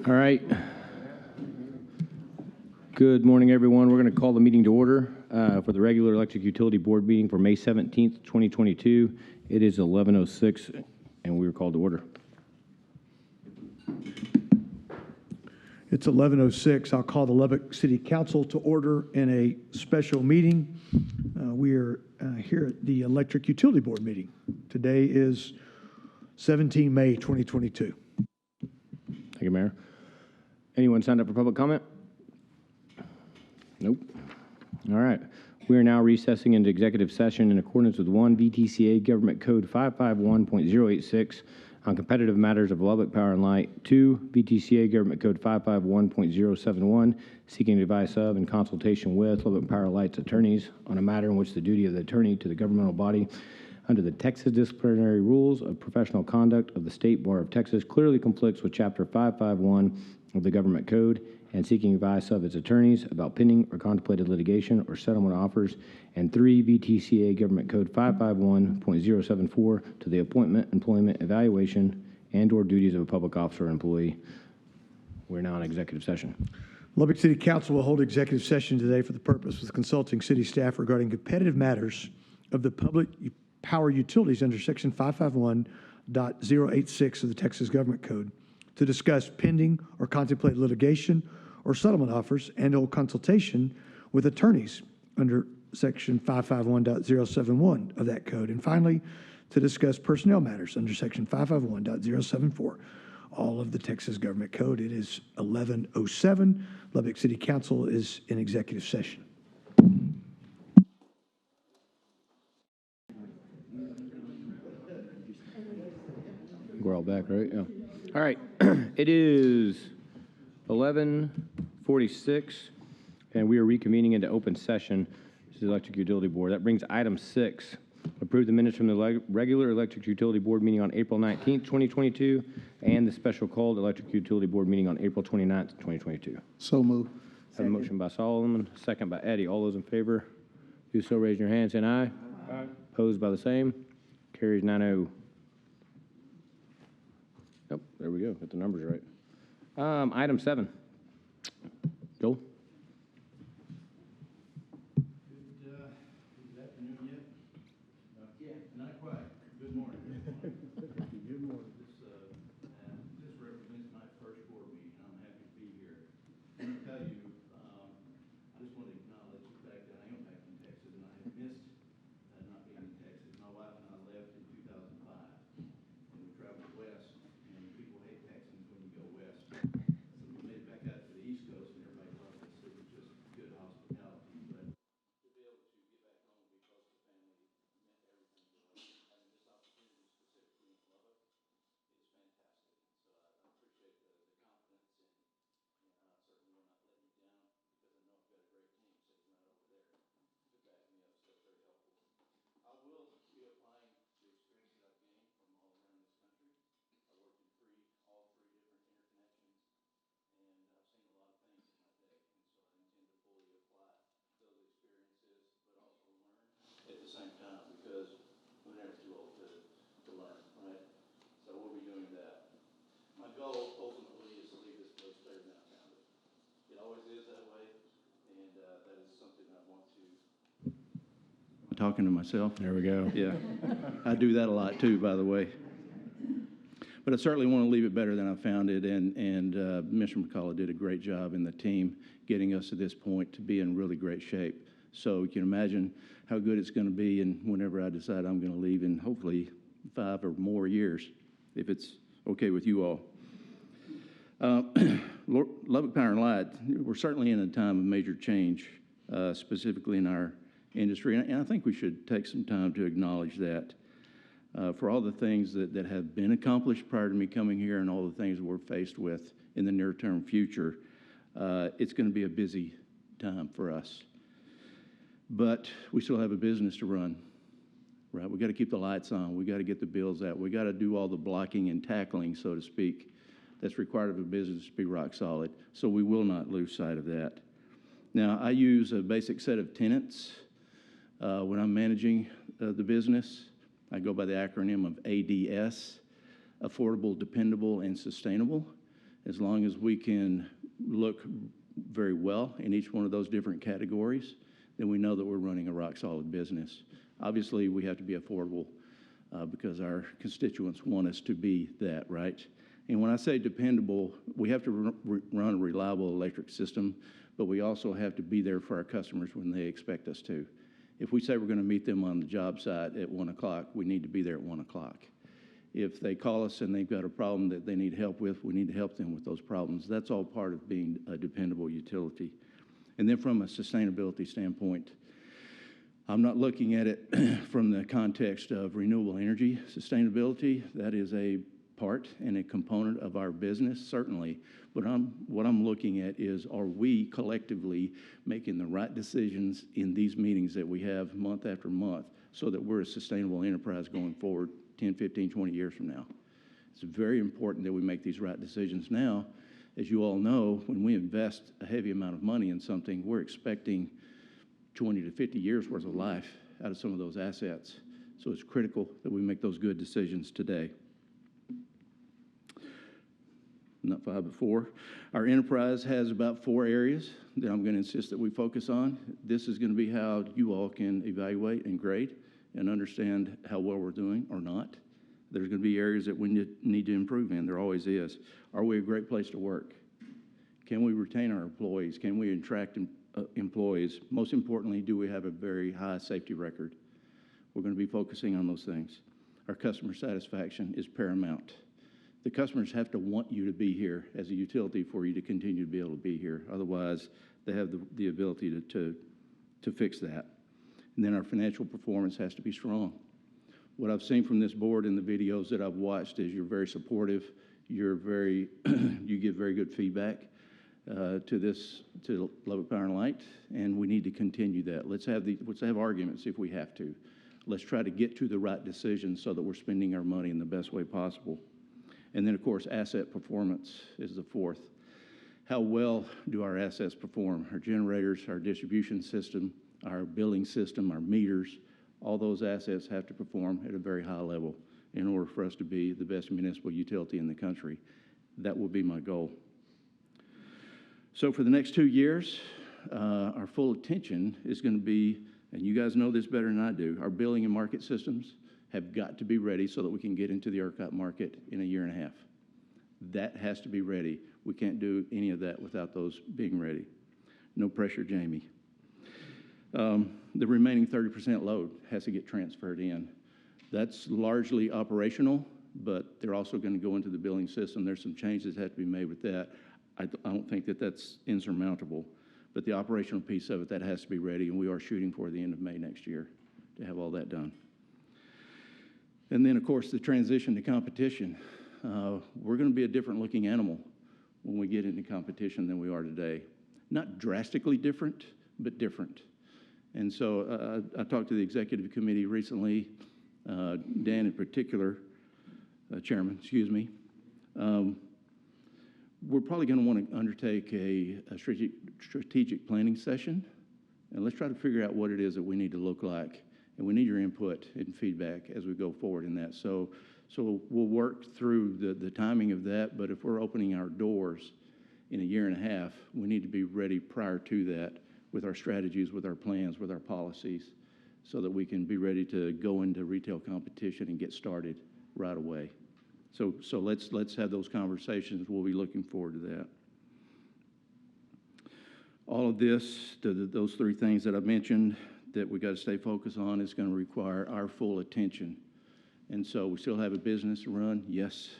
All right. Good morning, everyone. We're going to call the meeting to order for the regular Electric Utility Board meeting for May 17th, 2022. It is 11:06, and we are called to order. It's 11:06. I'll call the Lubbock City Council to order in a special meeting. We are here at the Electric Utility Board meeting. Today is 17 May 2022. Thank you, Mayor. Anyone signed up for public comment? Nope. All right. We are now recessing into executive session in accordance with 1 VTCA Government Code 551.086 on competitive matters of Lubbock Power and Light, 2 VTCA Government Code 551.071 seeking advice of and consultation with Lubbock Power and Light's attorneys on a matter in which the duty of the attorney to the governmental body under the Texas Disciplinary Rules of Professional Conduct of the State Bar of Texas clearly conflicts with Chapter 551 of the Government Code, and seeking advice of its attorneys about pending or contemplated litigation or settlement offers, and 3 VTCA Government Code 551.074 to the appointment, employment, evaluation, and/or duties of a public officer or employee. We're now in executive session. Lubbock City Council will hold executive session today for the purpose of consulting city staff regarding competitive matters of the public power utilities under Section 551.086 of the Texas Government Code to discuss pending or contemplated litigation or settlement offers and/or consultation with attorneys under Section 551.071 of that code. And finally, to discuss personnel matters under Section 551.074, all of the Texas Government Code. It is 11:07. Lubbock City Council is in executive session. We're all back, right? Yeah. All right. It is 11:46, and we are reconvening into open session. This is the Electric Utility Board. That brings item 6. Approve the minutes from the regular Electric Utility Board meeting on April 19th, 2022, and the special called Electric Utility Board meeting on April 29th, 2022. So moved. Have a motion by Solomon, second by Eddie. All those in favor, do so raise your hand, saying aye. Aye. Opposed by the same. Carries 9-0. Yep, there we go. Got the numbers right. Item 7. Joel? Good afternoon yet? Not yet. Not quite. Good morning. Good morning. This represents my first board meeting. I'm happy to be here. I'm going to tell you, I just want to acknowledge the fact that I am back in Texas, and I have missed not being in Texas. My wife and I left in 2005, and we traveled west, and people hate Texans when you go west. So we made it back out to the East Coast, and everybody loved us. It was just good hospitality. But to be able to get back home and be close to family meant everything to us. Having this opportunity specifically in Lubbock is fantastic. So I appreciate the confidence, and certainly will not let me down because I know I've got a great team sitting right over there to back me up. So very helpful. I will be applying the experience that I've gained from all around this country. I worked in all three different interconnections, and I've seen a lot of things in my day, and so I intend to fully apply those experiences, but also learn at the same time, because we're never too old to learn, right? So we'll be doing that. My goal ultimately is to leave this place better than I found it. It always is that way, and that is something I want to. Am I talking to myself? There we go. Yeah, I do that a lot too, by the way. But I certainly want to leave it better than I found it, and Mr. McCullough did a great job in the team getting us to this point to be in really great shape. So you can imagine how good it's going to be, and whenever I decide I'm going to leave in hopefully 5 or more years, if it's okay with you all. Lubbock Power and Light, we're certainly in a time of major change, specifically in our industry, and I think we should take some time to acknowledge that. For all the things that have been accomplished prior to me coming here and all the things we're faced with in the near-term future, it's going to be a busy time for us. But we still have a business to run, right? We got to keep the lights on. We got to get the bills out. We got to do all the blocking and tackling, so to speak, that's required of a business to be rock solid. So we will not lose sight of that. Now, I use a basic set of tenets when I'm managing the business. I go by the acronym of ADS, affordable, dependable, and sustainable. As long as we can look very well in each one of those different categories, then we know that we're running a rock-solid business. Obviously, we have to be affordable because our constituents want us to be that, right? And when I say dependable, we have to run a reliable electric system, but we also have to be there for our customers when they expect us to. If we say we're going to meet them on the job site at 1 o'clock, we need to be there at 1 o'clock. If they call us and they've got a problem that they need help with, we need to help them with those problems. That's all part of being a dependable utility. And then from a sustainability standpoint, I'm not looking at it from the context of renewable energy sustainability. That is a part and a component of our business, certainly. But what I'm looking at is, are we collectively making the right decisions in these meetings that we have month after month so that we're a sustainable enterprise going forward 10, 15, 20 years from now? It's very important that we make these right decisions now. As you all know, when we invest a heavy amount of money in something, we're expecting 20 to 50 years worth of life out of some of those assets. So it's critical that we make those good decisions today. Not 5, but 4. Our enterprise has about 4 areas that I'm going to insist that we focus on. This is going to be how you all can evaluate and grade and understand how well we're doing or not. There's going to be areas that we need to improve in. There always is. Are we a great place to work? Can we retain our employees? Can we attract employees? Most importantly, do we have a very high safety record? We're going to be focusing on those things. Our customer satisfaction is paramount. The customers have to want you to be here as a utility for you to continue to be able to be here. Otherwise, they have the ability to fix that. And then our financial performance has to be strong. What I've seen from this board in the videos that I've watched is you're very supportive. You give very good feedback to Lubbock Power and Light, and we need to continue that. Let's have arguments if we have to. Let's try to get to the right decision so that we're spending our money in the best way possible. And then, of course, asset performance is the 4th. How well do our assets perform? Our generators, our distribution system, our billing system, our meters, all those assets have to perform at a very high level in order for us to be the best municipal utility in the country. That will be my goal. So for the next 2 years, our full attention is going to be, and you guys know this better than I do, our billing and market systems have got to be ready so that we can get into the ERCOT market in a year and a half. That has to be ready. We can't do any of that without those being ready. No pressure, Jamie. The remaining 30% load has to get transferred in. That's largely operational, but they're also going to go into the billing system. There's some changes that have to be made with that. I don't think that that's insurmountable, but the operational piece of it, that has to be ready, and we are shooting for the end of May next year to have all that done. And then, of course, the transition to competition. We're going to be a different looking animal when we get into competition than we are today. Not drastically different, but different. And so I talked to the executive committee recently, Dan in particular, chairman, excuse me. We're probably going to want to undertake a strategic planning session, and let's try to figure out what it is that we need to look like. And we need your input and feedback as we go forward in that. So we'll work through the timing of that, but if we're opening our doors in a year and a half, we need to be ready prior to that with our strategies, with our plans, with our policies, so that we can be ready to go into retail competition and get started right away. So let's have those conversations. We'll be looking forward to that. All of this, those 3 things that I mentioned that we got to stay focused on, is going to require our full attention. And so we still have a business to run. Yes,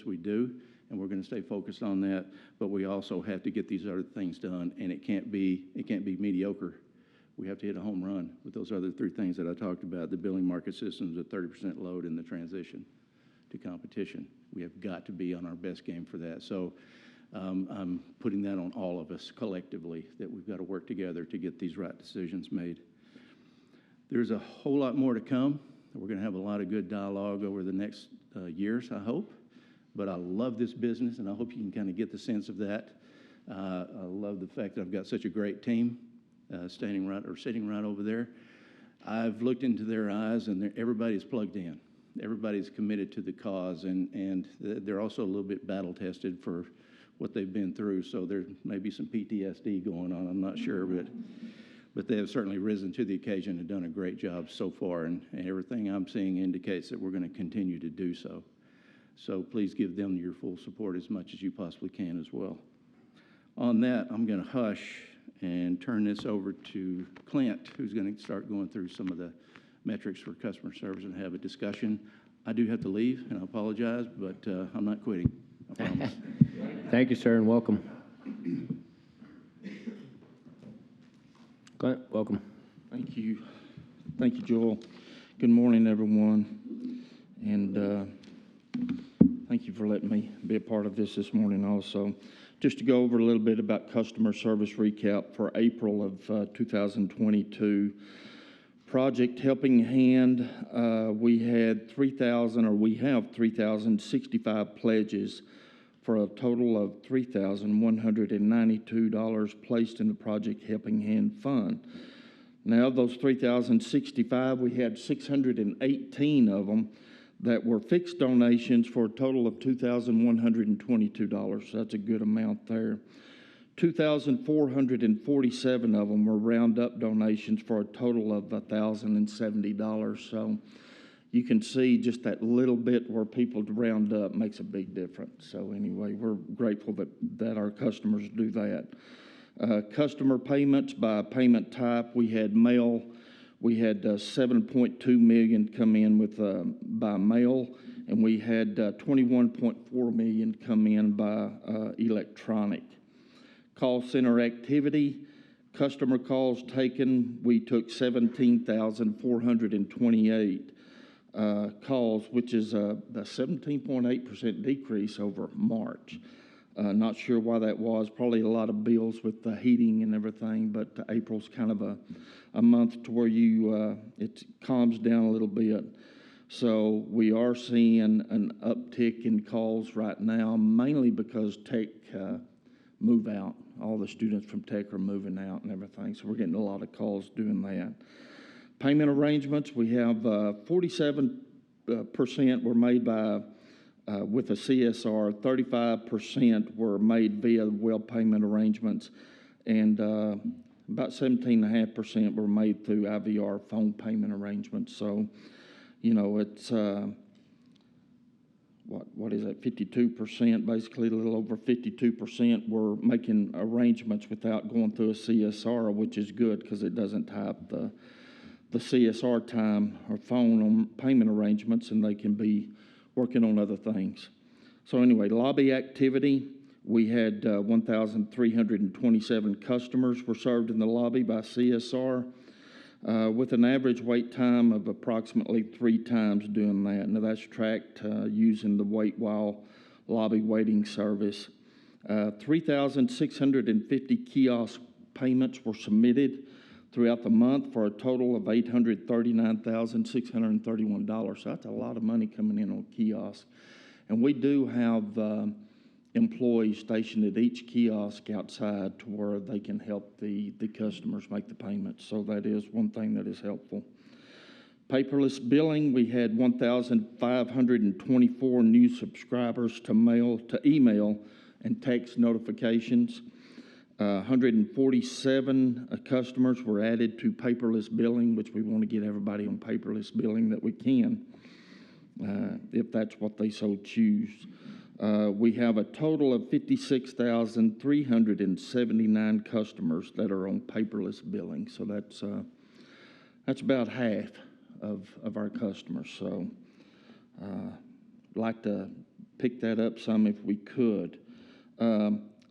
we do. And we're going to stay focused on that. But we also have to get these other things done, and it can't be mediocre. We have to hit a home run with those other 3 things that I talked about: the billing market systems, the 30% load, and the transition to competition. We have got to be on our best game for that. So I'm putting that on all of us collectively, that we've got to work together to get these right decisions made. There's a whole lot more to come. We're going to have a lot of good dialogue over the next years, I hope. But I love this business, and I hope you can kind of get the sense of that. I love the fact that I've got such a great team sitting right over there. I've looked into their eyes, and everybody's plugged in. Everybody's committed to the cause, and they're also a little bit battle-tested for what they've been through. So there may be some PTSD going on. I'm not sure, but they have certainly risen to the occasion and done a great job so far. And everything I'm seeing indicates that we're going to continue to do so. So please give them your full support as much as you possibly can as well. On that, I'm going to hush and turn this over to Clint, who's going to start going through some of the metrics for customer service and have a discussion. I do have to leave, and I apologize, but I'm not quitting, I promise. Thank you, sir, and welcome. Clint, welcome. Thank you. Thank you, Joel. Good morning, everyone. And thank you for letting me be a part of this morning also. Just to go over a little bit about customer service recap for April of 2022. Project Helping Hand, we have 3,065 pledges for a total of $3,192 placed in the Project Helping Hand Fund. Now, of those 3,065, we had 618 of them that were fixed donations for a total of $2,122. That's a good amount there. 2,447 of them were round-up donations for a total of $1,070. So you can see just that little bit where people round up makes a big difference. So anyway, we're grateful that our customers do that. Customer payments by payment type, we had mail. We had 7.2 million come in with by mail, and we had 21.4 million come in by electronic. Call center activity, customer calls taken, we took 17,428 calls, which is a 17.8% decrease over March. Not sure why that was. Probably a lot of bills with the heating and everything, but April's kind of a month to where it calms down a little bit. So we are seeing an uptick in calls right now, mainly because tech move out. All the students from tech are moving out and everything, so we're getting a lot of calls doing that. Payment arrangements, we have 47% were made by with a CSR, 35% were made via web payment arrangements, and about 17.5% were made through IVR phone payment arrangements. So, you know, it's what is that? 52%, basically a little over 52% were making arrangements without going through a CSR, which is good because it doesn't tie up the CSR time or phone on payment arrangements, and they can be working on other things. So anyway, lobby activity, we had 1,327 customers were served in the lobby by CSR with an average wait time of approximately 3 times doing that. Now that's tracked using the wait while lobby waiting service. 3,650 kiosk payments were submitted throughout the month for a total of $839,631. So that's a lot of money coming in on kiosks. And we do have employees stationed at each kiosk outside to where they can help the customers make the payments. So that is one thing that is helpful. Paperless billing, we had 1,524 new subscribers to email and text notifications. 147 customers were added to paperless billing, which we want to get everybody on paperless billing that we can, if that's what they so choose. We have a total of 56,379 customers that are on paperless billing, so that's about half of our customers. So like to pick that up some if we could.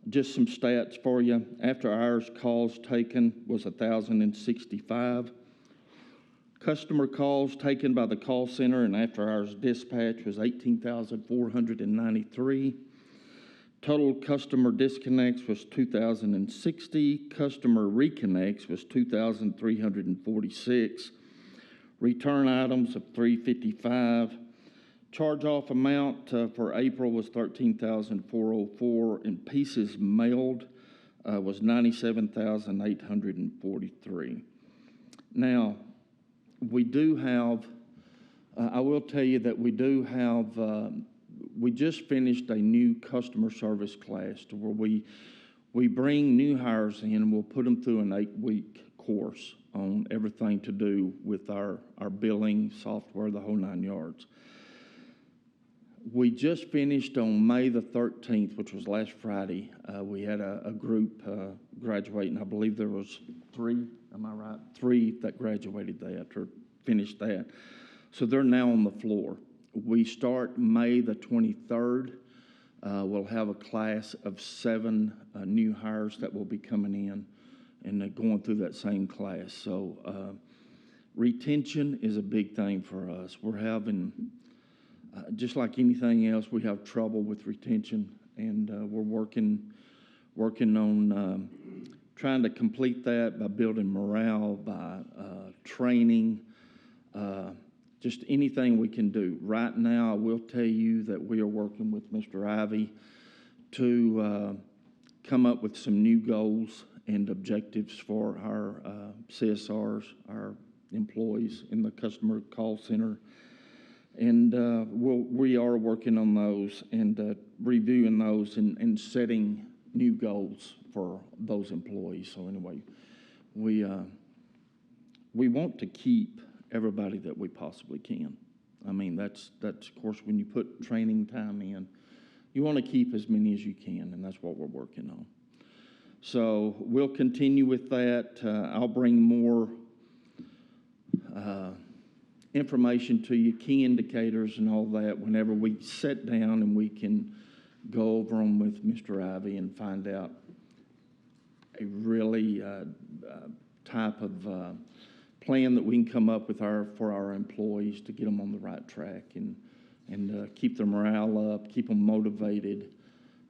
Just some stats for you. After hours calls taken was 1,065. Customer calls taken by the call center and after hours dispatch was 18,493. Total customer disconnects was 2,060. Customer reconnects was 2,346. Return items of 355. Charge-off amount for April was $13,404, and pieces mailed was $97,843. Now, we do have, I will tell you that we do have, we just finished a new customer service class to where we bring new hires in and we'll put them through an 8-week course on everything to do with our billing software, the whole 9 yards. We just finished on May the 13th, which was last Friday. We had a group graduate, and I believe there was 3, am I right? 3 that graduated that or finished that. So they're now on the floor. We start May the 23rd. We'll have a class of 7 new hires that will be coming in and going through that same class. So retention is a big thing for us. We're having, just like anything else, we have trouble with retention, and we're working on trying to complete that by building morale, by training, just anything we can do. Right now, I will tell you that we are working with Mr. Ivy to come up with some new goals and objectives for our CSRs, our employees in the customer call center. And we are working on those and reviewing those and setting new goals for those employees. So anyway, we want to keep everybody that we possibly can. I mean, that's of course, when you put training time in, you want to keep as many as you can, and that's what we're working on. So we'll continue with that. I'll bring more information to you, key indicators and all that, whenever we sit down and we can go over them with Mr. Ivy and find out a really type of plan that we can come up with for our employees to get them on the right track and keep their morale up, keep them motivated.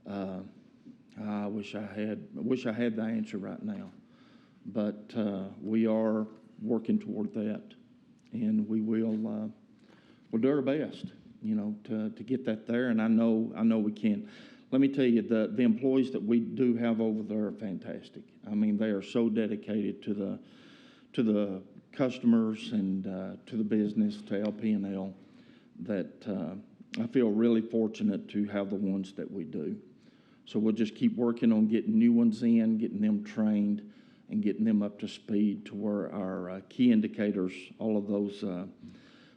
I wish I had the answer right now, but we are working toward that, and we'll do our best, to get that there. And I know we can. Let me tell you, the employees that we do have over there are fantastic. I mean, they are so dedicated to the customers and to the business, to LP&L, that I feel really fortunate to have the ones that we do. So we'll just keep working on getting new ones in, getting them trained, and getting them up to speed to where our key indicators, all of those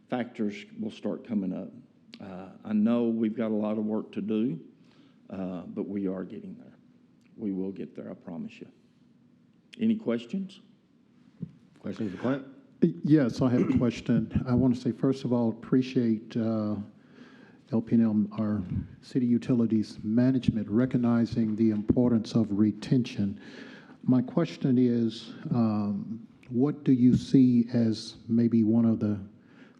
factors will start coming up. I know we've got a lot of work to do, but we are getting there. We will get there, I promise you. Any questions? Questions for Clint? Yes, I have a question. I want to say, first of all, appreciate LP&L, our city utilities management, recognizing the importance of retention. My question is, what do you see as maybe one of the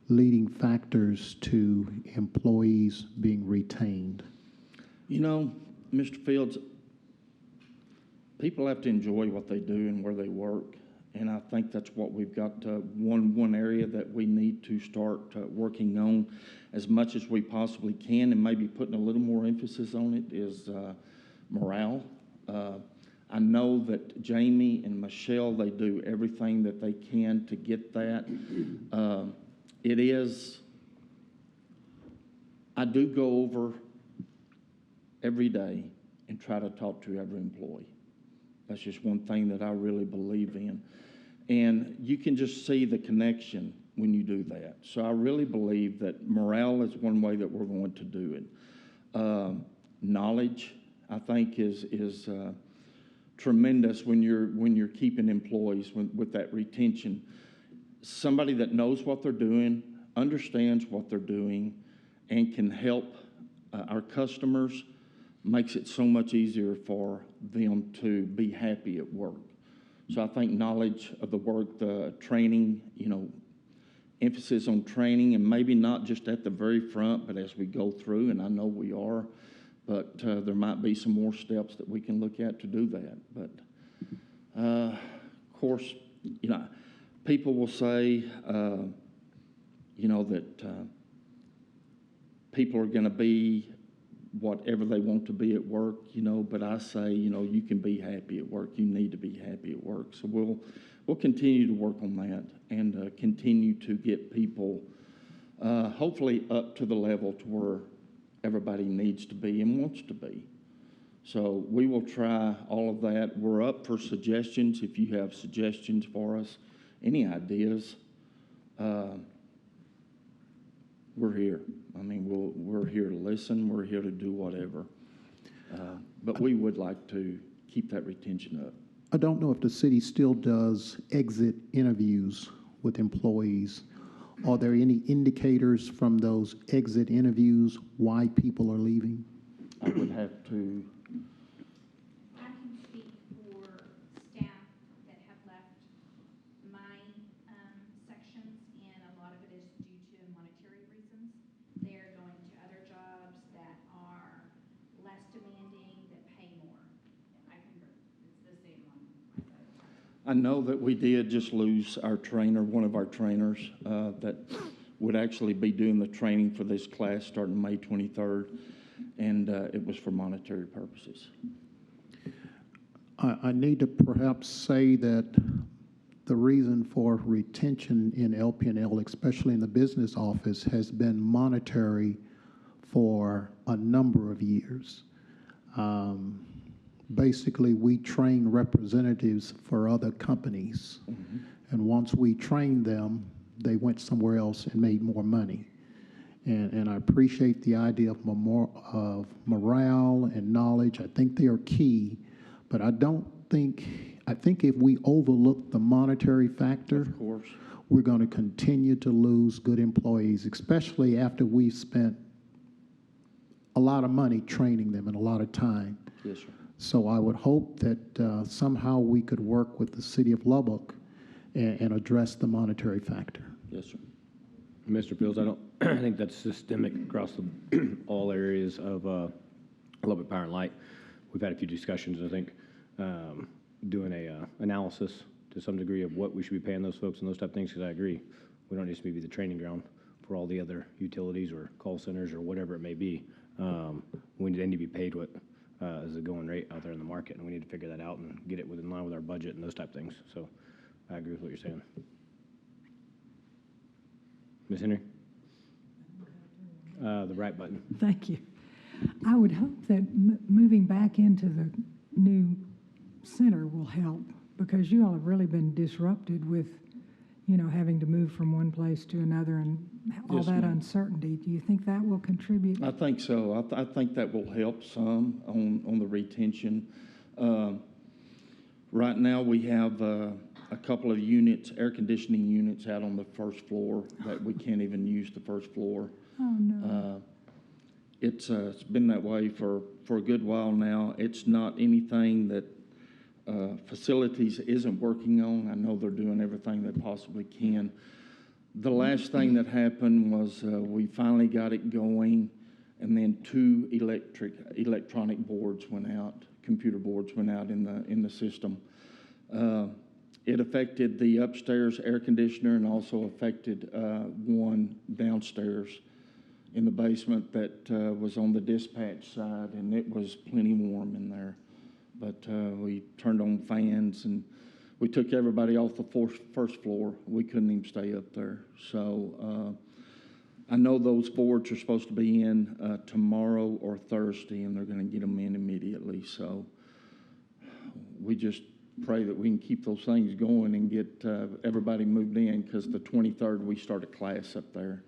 leading factors to employees being retained? Mr. Fields, people have to enjoy what they do and where they work. And I think that's what we've got one area that we need to start working on as much as we possibly can, and maybe putting a little more emphasis on it is morale. I know that Jamie and Michelle, they do everything that they can to get that. I do go over every day and try to talk to every employee. That's just one thing that I really believe in. And you can just see the connection when you do that. So I really believe that morale is one way that we're going to do it. Knowledge, I think, is tremendous when you're keeping employees with that retention. Somebody that knows what they're doing, understands what they're doing, and can help our customers makes it so much easier for them to be happy at work. So I think knowledge of the work, the training, emphasis on training, and maybe not just at the very front, but as we go through, and I know we are, but there might be some more steps that we can look at to do that. But, of course, people will say, that people are going to be whatever they want to be at work, but I say, you can be happy at work. You need to be happy at work. So we'll continue to work on that and continue to get people hopefully up to the level to where everybody needs to be and wants to be. So we will try all of that. We're up for suggestions. If you have suggestions for us, any ideas, we're here. I mean, we're here to listen. We're here to do whatever. But we would like to keep that retention up. I don't know if the city still does exit interviews with employees. Are there any indicators from those exit interviews why people are leaving? I would have to, I can speak for staff that have left my sections, and a lot of it is due to monetary reasons. They're going to other jobs that are less demanding, that pay more. I concur. It's the same on my side. I know that we did just lose our trainer, one of our trainers that would actually be doing the training for this class starting May 23rd, and it was for monetary purposes. I need to perhaps say that the reason for retention in LPNL, especially in the business office, has been monetary for a number of years. Basically, we train representatives for other companies. Mm-hmm. And once we trained them, they went somewhere else and made more money. And I appreciate the idea of morale and knowledge. I think they are key, but I think if we overlook the monetary factor, Of course. we're going to continue to lose good employees, especially after we've spent a lot of money training them and a lot of time. Yes, sir. So I would hope that somehow we could work with the city of Lubbock and address the monetary factor. Yes, sir. Mr. Fields, I think that's systemic across all areas of Lubbock Power and Light. We've had a few discussions, I think, doing a analysis to some degree of what we should be paying those folks and those type of things, because I agree. We don't just need to be the training ground for all the other utilities or call centers or whatever it may be. We need to be paid what is the going rate out there in the market, and we need to figure that out and get it in line with our budget and those type of things. So I agree with what you're saying. Ms. Henry? The right button. Thank you. I would hope that moving back into the new center will help, because you all have really been disrupted with, having to move from one place to another and all Yes, that ma'am. uncertainty. Do you think that will contribute? I think so. I think that will help some on the retention. Right now, we have a couple of units, air conditioning units out on the first floor that we can't even use the first floor. Oh, no. It's been that way for a good while now. It's not anything that facilities isn't working on. I know they're doing everything they possibly can. The last thing that happened was we finally got it going, and then two electronic boards went out, computer boards went out in the system. It affected the upstairs air conditioner and also affected one downstairs in the basement that was on the dispatch side, and it was plenty warm in there. But we turned on fans, and we took everybody off the first floor. We couldn't even stay up there. So I know those boards are supposed to be in tomorrow or Thursday, and they're going to get them in immediately. So we just pray that we can keep those things going and get everybody moved in, because the 23rd we start a class up there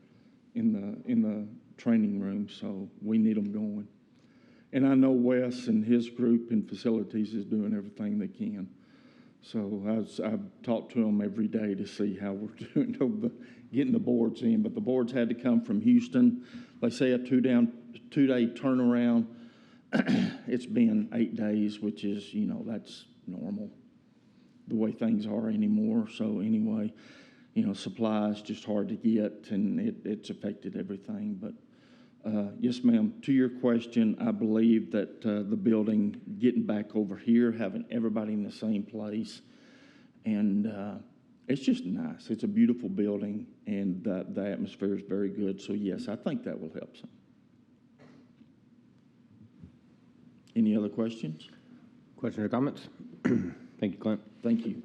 in the training room, so we need them going. And I know Wes and his group in facilities is doing everything they can. So I've talked to them every day to see how we're doing getting the boards in. But the boards had to come from Houston. They say a two-day turnaround. It's been 8 days, which is, that's normal, the way things are anymore. So anyway, supplies just hard to get, and it's affected everything. But yes, ma'am, to your question, I believe that the building, getting back over here, having everybody in the same place, and it's just nice. It's a beautiful building, and the atmosphere is very good. So yes, I think that will help some. Any other questions? Questions or comments? Thank you, Clint. Thank you.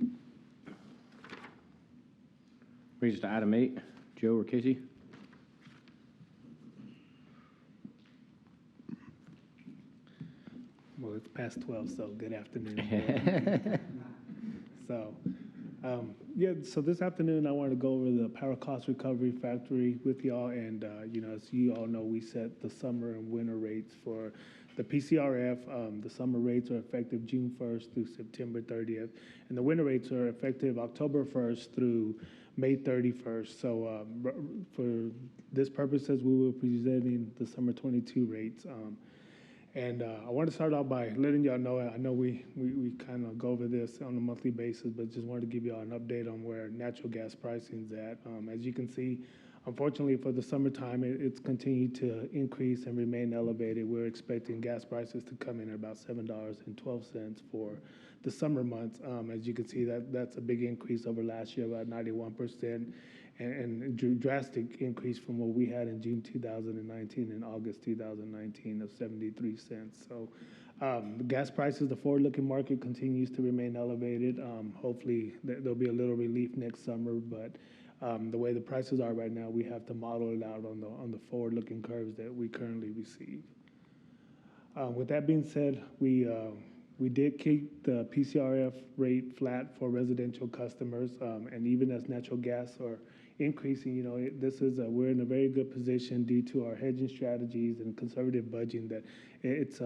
Brings us to item 8. Joe or Casey? Well, it's past 12, so good afternoon. So, yeah, so this afternoon I wanted to go over the power cost recovery factory with y'all. And, as you all know, we set the summer and winter rates for the PCRF. The summer rates are effective June 1st through September 30th. And the winter rates are effective October 1st through May 31st. So for this purposes, we will be presenting the summer 22 rates. And I want to start off by letting y'all know, I know we kind of go over this on a monthly basis, but just wanted to give y'all an update on where natural gas pricing is at. As you can see, unfortunately for the summertime, it's continued to increase and remain elevated. We're expecting gas prices to come in at about $7.12 for the summer months. As you can see, that's a big increase over last year, about 91%. And a drastic increase from what we had in June 2019 and August 2019 of 73 cents. So the gas prices, the forward-looking market continues to remain elevated. Hopefully there'll be a little relief next summer, but the way the prices are right now, we have to model it out on the forward-looking curves that we currently receive. With that being said, we did keep the PCRF rate flat for residential customers, and even as natural gas are increasing, we're in a very good position due to our hedging strategies and conservative budgeting that it's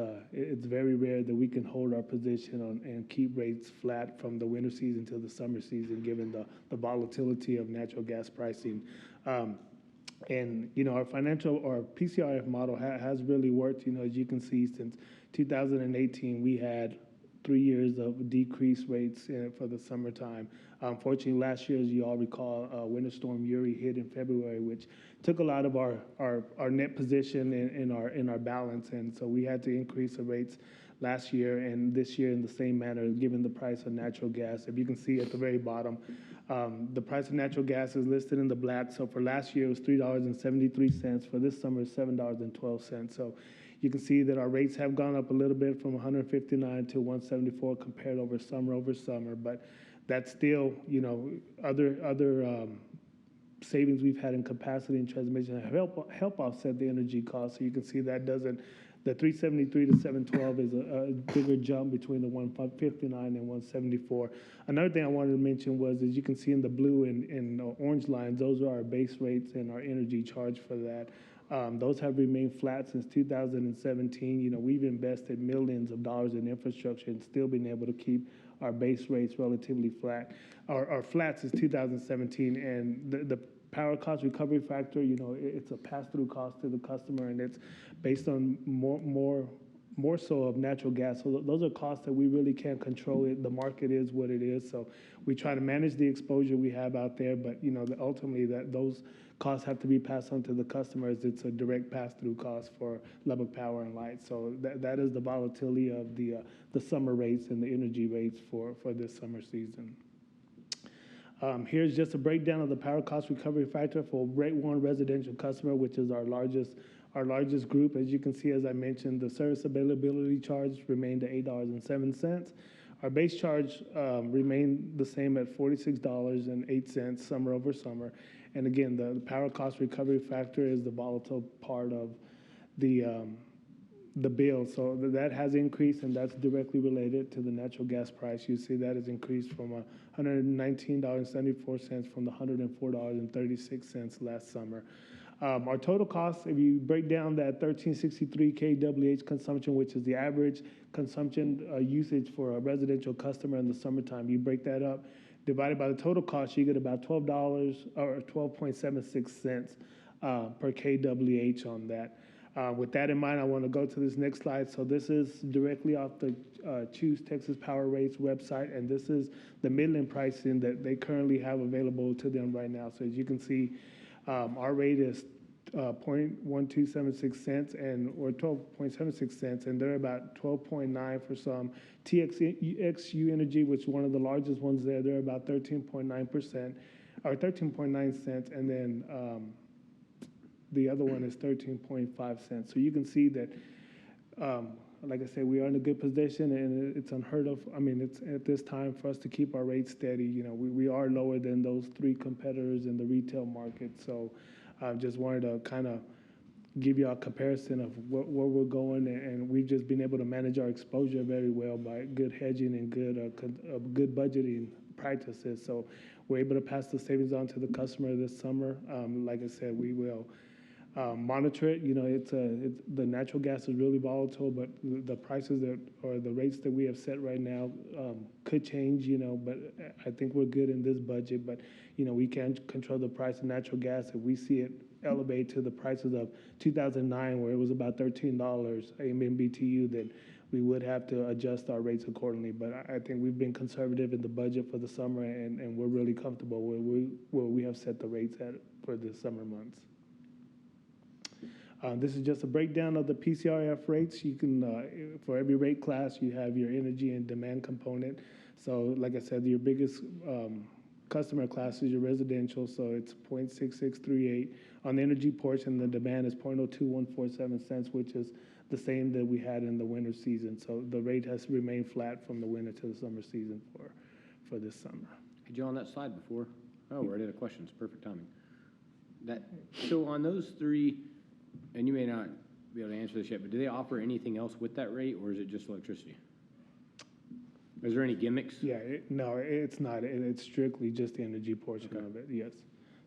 very rare that we can hold our position on and keep rates flat from the winter season to the summer season, given the volatility of natural gas pricing. And our PCRF model has really worked. As you can see, since 2018, we had 3 years of decreased rates for the summertime. Unfortunately, last year, as you all recall, Winter Storm Uri hit in February, which took a lot of our net position in our balance, and so we had to increase the rates last year and this year in the same manner, given the price of natural gas. If you can see at the very bottom, the price of natural gas is listed in the black. So for last year, it was $3.73. For this summer, it's $7.12. So you can see that our rates have gone up a little bit from 159 to 174 compared over summer, but that's still, other savings we've had in capacity and transmission help offset the energy costs. So you can see that the 373 to 712 is a bigger jump between the 159 and 174. Another thing I wanted to mention was, as you can see in the blue and orange lines, those are our base rates and our energy charge for that. Those have remained flat since 2017. We've invested millions of dollars in infrastructure and still been able to keep our base rates relatively flat, or flat since 2017. And the power cost recovery factor, it's a pass-through cost to the customer, and it's based on more so of natural gas. So those are costs that we really can't control. The market is what it is. So we try to manage the exposure we have out there, but ultimately those costs have to be passed on to the customers. It's a direct pass-through cost for Lubbock Power and Light. So that is the volatility of the summer rates and the energy rates for this summer season. Here's just a breakdown of the power cost recovery factor for rate 1 residential customer, which is our largest group. As you can see, as I mentioned, the service availability charge remained at $8.07. Our base charge remained the same at $46.08 summer over summer. And again, the power cost recovery factor is the volatile part of the bill. So that has increased, and that's directly related to the natural gas price. You see that has increased from $119.74 from the $104.36 last summer. Our total cost, if you break down that 1363 kWh consumption, which is the average consumption usage for a residential customer in the summertime, you break that up, divided by the total cost, you get about $12 or 12.76 cents per kWh on that. With that in mind, I want to go to this next slide. So this is directly off the Choose Texas Power Rates website, and this is the Midland pricing that they currently have available to them right now. So as you can see, our rate is 0.1276 cents or 12.76 cents, and they're about 12.9 for some. TXU Energy, which is one of the largest ones there, they're about 13.9% or 13.9 cents, and then the other one is 13.5 cents. So you can see that, like I said, we are in a good position, and it's unheard of. I mean, it's at this time for us to keep our rates steady. We are lower than those 3 competitors in the retail market. So I just wanted to kind of give you a comparison of where we're going, and we've just been able to manage our exposure very well by good hedging and good budgeting practices. So we're able to pass the savings on to the customer this summer. Like I said, we will monitor it. You know, the natural gas is really volatile, but the prices or the rates that we have set right now could change. You know, but I think we're good in this budget. But you know, we can't control the price of natural gas. If we see it elevate to the prices of 2009, where it was about $13 MMBTU, then we would have to adjust our rates accordingly. But I think we've been conservative in the budget for the summer, and we're really comfortable where we have set the rates at for the summer months. This is just a breakdown of the PCRF rates. You can, for every rate class, you have your energy and demand component. So like I said, your biggest customer class is your residential, so it's 0.6638. On the energy portion, the demand is 0.02147 cents, which is the same that we had in the winter season. So the rate has remained flat from the winter to the summer season for this summer. Hey, Joe, on that slide before, oh, we're ready to questions, perfect timing. So on those three, and you may not be able to answer this yet, but do they offer anything else with that rate, or is it just electricity? Is there any gimmicks? Yeah, no, it's not. It's strictly just the energy portion of it, yes.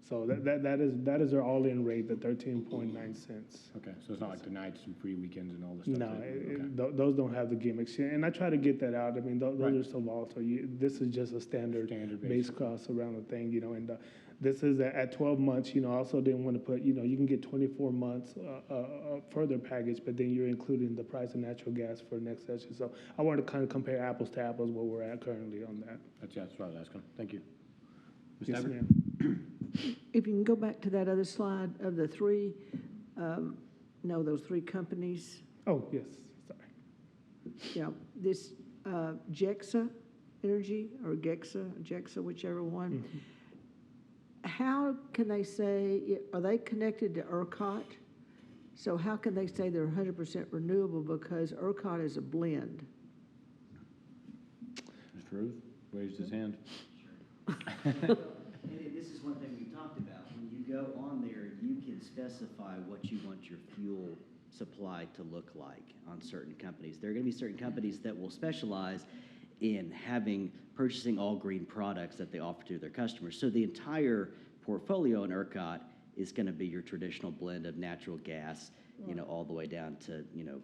So that is their all-in rate, the 13.9 cents. Okay, so it's not like the nights and free weekends and all this stuff? No, those don't have the gimmicks. And I try to get that out. I mean, those are so volatile. This is just a standard base cost around the thing, you know, and this is at 12 months, you know. I also didn't want to put, you know, you can get 24 months further package, but then you're including the price of natural gas for next session. So I wanted to kind of compare apples to apples where we're at currently on that. That's what I was asking. Thank you. Ms. Yes, Tabbert? ma'am. If you can go back to that other slide of the three, those three companies. Oh, yes, sorry. Yeah, this JEXA Energy or JEXA, whichever one. Mm-hmm. How can they say, are they connected to ERCOT? So how can they say they're 100% renewable because ERCOT is a blend? Mr. Ruth raised his hand. This is one thing we talked about. When you go on there, you can specify what you want your fuel supply to look like on certain companies. There are going to be certain companies that will specialize in purchasing all green products that they offer to their customers. So the entire portfolio in ERCOT is going to be your traditional blend of natural gas, you know, all the way down to, you know,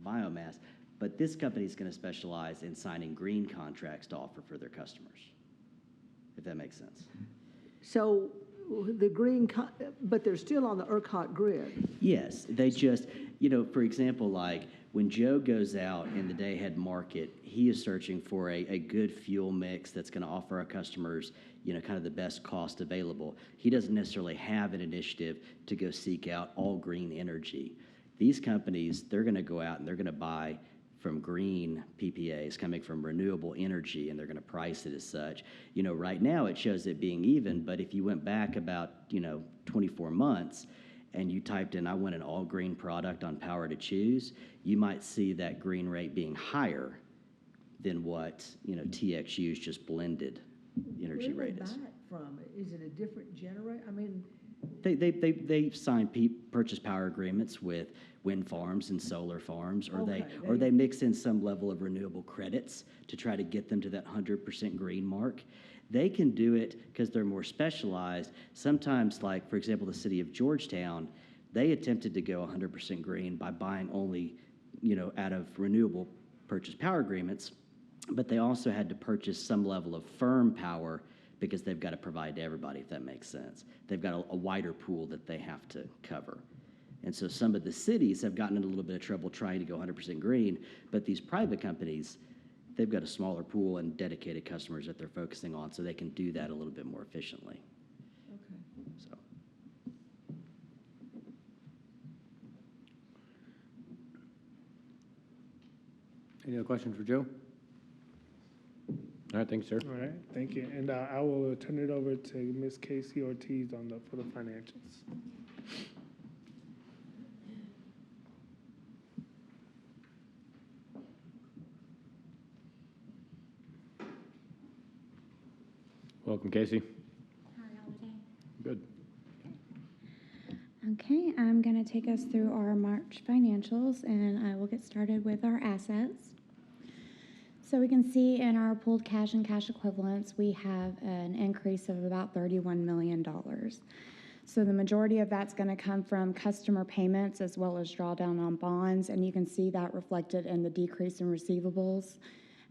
biomass. But this company is going to specialize in signing green contracts to offer for their customers, if that makes sense. So the green, but they're still on the ERCOT grid. Yes, they just, you know, for example, like when Joe goes out in the day-ahead market, he is searching for a good fuel mix that's going to offer our customers, you know, kind of the best cost available. He doesn't necessarily have an initiative to go seek out all green energy. These companies, they're going to go out and they're going to buy from green PPAs coming from renewable energy, and they're going to price it as such. You know, right now it shows it being even, but if you went back about, you know, 24 months and you typed in, I want an all green product on Power to Choose, you might see that green rate being higher than what, you know, TXU's just blended energy rate is. Where do they buy it from? Is it a different generator? I mean, They sign purchase power agreements with wind farms and solar farms, or they mix in some level of renewable credits to try to get them to that 100% green mark. They can do it because they're more specialized. Sometimes, like, for example, the city of Georgetown, they attempted to go 100% green by buying only, you know, out of renewable purchase power agreements, but they also had to purchase some level of firm power because they've got to provide to everybody, if that makes sense. They've got a wider pool that they have to cover. And so some of the cities have gotten in a little bit of trouble trying to go 100% green, but these private companies, they've got a smaller pool and dedicated customers that they're focusing on, so they can do that a little bit more efficiently. okay. So. Any other questions for Joe? All right, thanks, sir. All right, thank you. And I will turn it over to Ms. Casey Ortiz for the financials. Welcome, Casey. How are y'all today? Good. Okay, I'm going going to take us through our March financials, and I will get started with our assets. So we can see in our pooled cash and cash equivalents, we have an increase of about $31 million. So the majority of that's going to come from customer payments as well as drawdown on bonds, and you can see that reflected in the decrease in receivables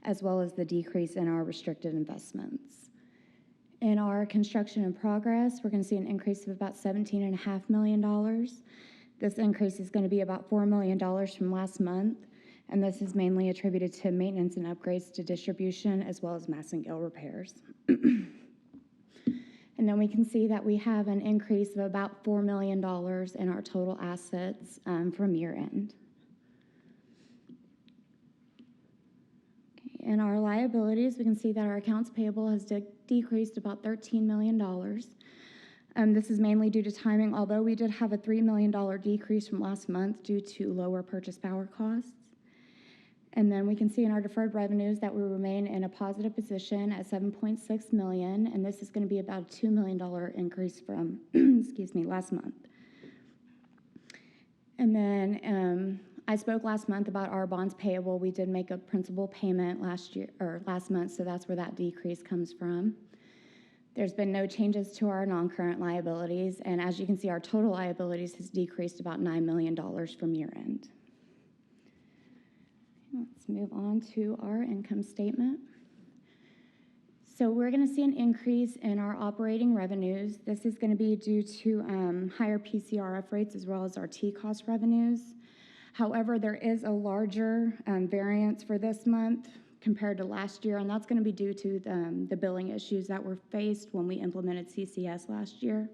as well as the decrease in our restricted investments. In our construction in progress, we're going to see an increase of about $17.5 million. This increase is going to be about $4 million from last month, and this is mainly attributed to maintenance and upgrades to distribution as well as mass and gill repairs. And then we can see that we have an increase of about $4 million in our total assets from year end. In our liabilities, we can see that our accounts payable has decreased about $13 million. This is mainly due to timing, although we did have a $3 million decrease from last month due to lower purchase power costs. And then we can see in our deferred revenues that we remain in a positive position at $7.6 million, and this is going to be about a $2 million increase from, excuse me, last month. And then I spoke last month about our bonds payable. We did make a principal payment last month, so that's where that decrease comes from. There's been no changes to our non-current liabilities, and as you can see, our total liabilities has decreased about $9 million from year end. Let's move on to our income statement. So we're going to see an increase in our operating revenues. This is going to be due to higher PCRF rates as well as our T-cost revenues. However, there is a larger variance for this month compared to last year, and that's going to be due to the billing issues that were faced when we implemented CCS last year.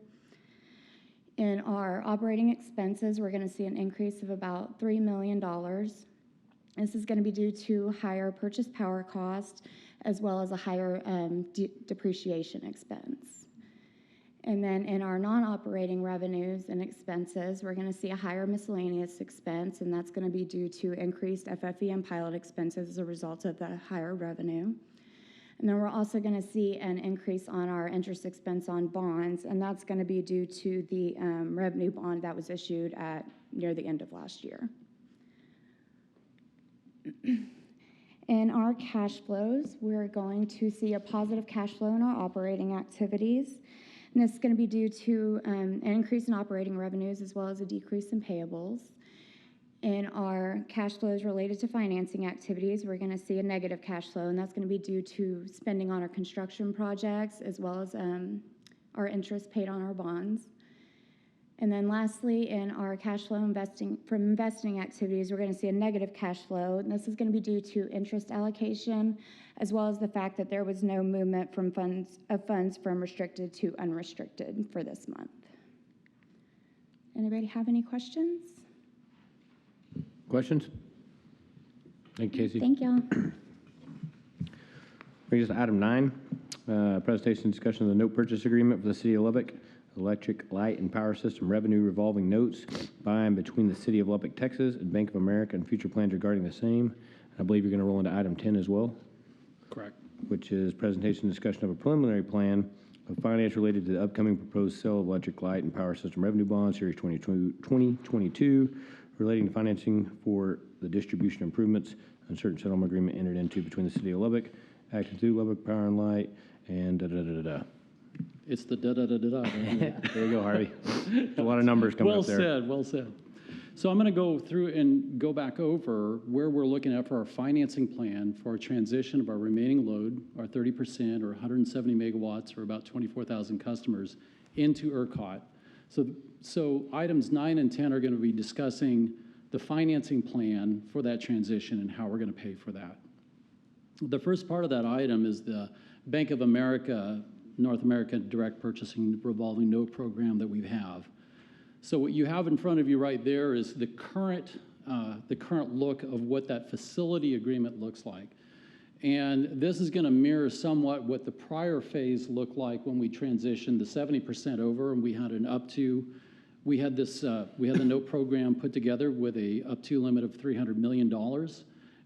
In our operating expenses, we're going to see an increase of about $3 million. This is going to be due to higher purchase power cost as well as a higher depreciation expense. And then in our non-operating revenues and expenses, we're going to see a higher miscellaneous expense, and that's going to be due to increased FFE and pilot expenses as a result of the higher revenue. And then we're also going to see an increase on our interest expense on bonds, and that's going to be due to the revenue bond that was issued near the end of last year. In our cash flows, we're going to see a positive cash flow in our operating activities. And this is going to be due to an increase in operating revenues as well as a decrease in payables. In our cash flows related to financing activities, we're going to see a negative cash flow, and that's going to be due to spending on our construction projects as well as our interest paid on our bonds. And then lastly, in our cash flow from investing activities, we're going to see a negative cash flow, and this is going to be due to interest allocation, as well as the fact that there was no movement from funds from restricted to unrestricted for this month. Anybody have any questions? Questions? Thank you, Casey. Thank y'all. Brings us to item 9, presentation and discussion of the note purchase agreement for the City of Lubbock electric light and power system revenue revolving notes by and between the City of Lubbock, Texas, and Bank of America, and future plans regarding the same. I believe you're going to roll into item 10 as well. Correct. Which is presentation and discussion of a preliminary plan of finance related to the upcoming proposed sale of electric light and power system revenue bonds, Series 2022, relating to financing for the distribution improvements and certain settlement agreement entered into between the City of Lubbock, acting through Lubbock Power and Light, and da-da-da-da-da. It's the da-da-da-da-da. There you go, Harvey. A lot of numbers coming up there. Well said, well said. So I'm going to go through and go back over where we're looking at for our financing plan for our transition of our remaining load, our 30% or 170 megawatts or about 24,000 customers into ERCOT. So items 9 and 10 are going to be discussing the financing plan for that transition and how we're going to pay for that. The first part of that item is the Bank of America, North America Direct Purchasing Revolving Note Program that we have. So what you have in front of you right there is the current look of what that facility agreement looks like. And this is going to mirror somewhat what the prior phase looked like when we transitioned the 70% over, and we had we had the note program put together with a up to limit of $300 million,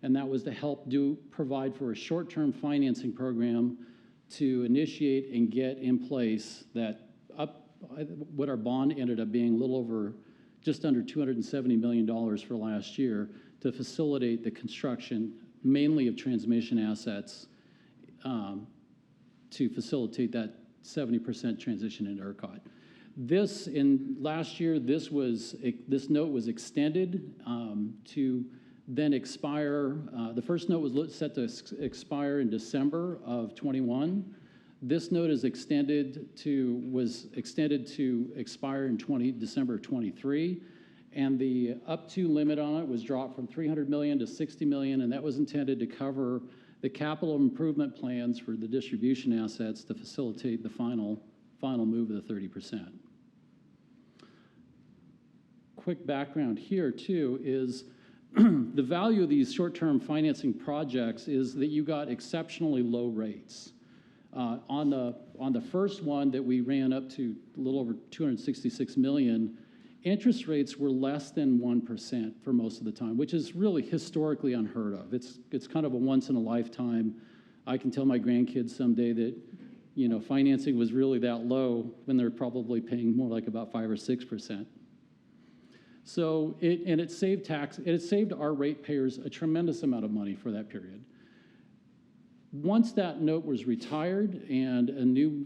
and that was to help provide for a short-term financing program to initiate and get in place that what our bond ended up being a little over just under $270 million for last year to facilitate the construction, mainly of transmission assets, to facilitate that 70% transition into ERCOT. Last year, this note was extended to then expire. The first note was set to expire in December of 21. This note was extended to expire in December of 23, and the up to limit on it was dropped from $300 million to $60 million, and that was intended to cover the capital improvement plans for the distribution assets to facilitate the final move of the 30%. Quick background here, too, is the value of these short-term financing projects is that you got exceptionally low rates. On the first one that we ran up to a little over $266 million, interest rates were less than 1% for most of the time, which is really historically unheard of. It's kind of a once in a lifetime. I can tell my grandkids someday that, you know, financing was really that low when they're probably paying more like about 5 or 6%. So it saved our ratepayers a tremendous amount of money for that period. Once that note was retired and a new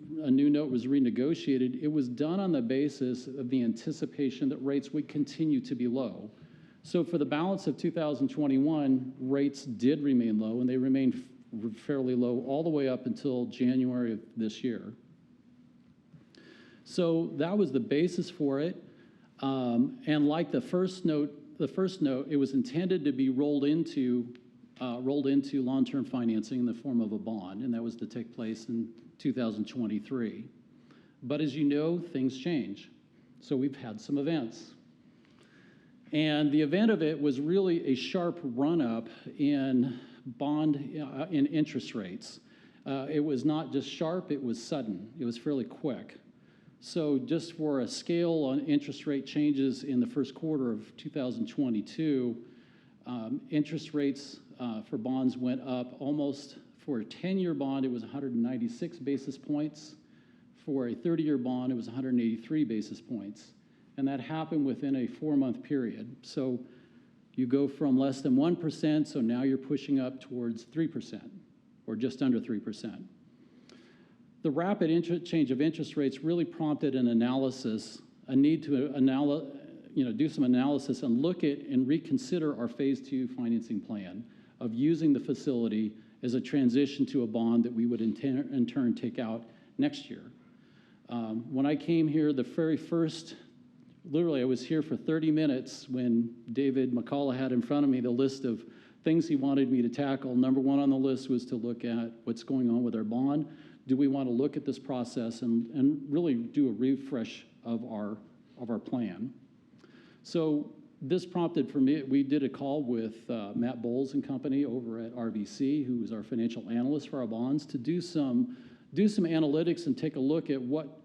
note was renegotiated, it was done on the basis of the anticipation that rates would continue to be low. So for the balance of 2021, rates did remain low, and they remained fairly low all the way up until January of this year. So that was the basis for it. And like the first note, it was intended to be rolled into long-term financing in the form of a bond, and that was to take place in 2023. But as you know, things change. So we've had some events. And the event of it was really a sharp run-up in in interest rates. It was not just sharp, it was sudden. It was fairly quick. So just for a scale on interest rate changes in the first quarter of 2022, interest rates for bonds went up almost, for a 10-year bond, it was 196 basis points. For a 30-year bond, it was 183 basis points. And that happened within a 4-month period. So you go from less than 1%, so now you're pushing up towards 3%, or just under 3%. The rapid change of interest rates really prompted an analysis, a need to do some analysis and look at and reconsider our Phase 2 financing plan of using the facility as a transition to a bond that we would in turn take out next year. When I came here, the very first, literally I was here for 30 minutes when David McCullough had in front of me the list of things he wanted me to tackle. Number one on the list was to look at what's going on with our bond. Do we want to look at this process and really do a refresh of our plan? So this prompted for me, we did a call with Matt Bowles and company over at RBC, who is our financial analyst for our bonds, to do some analytics and take a look at what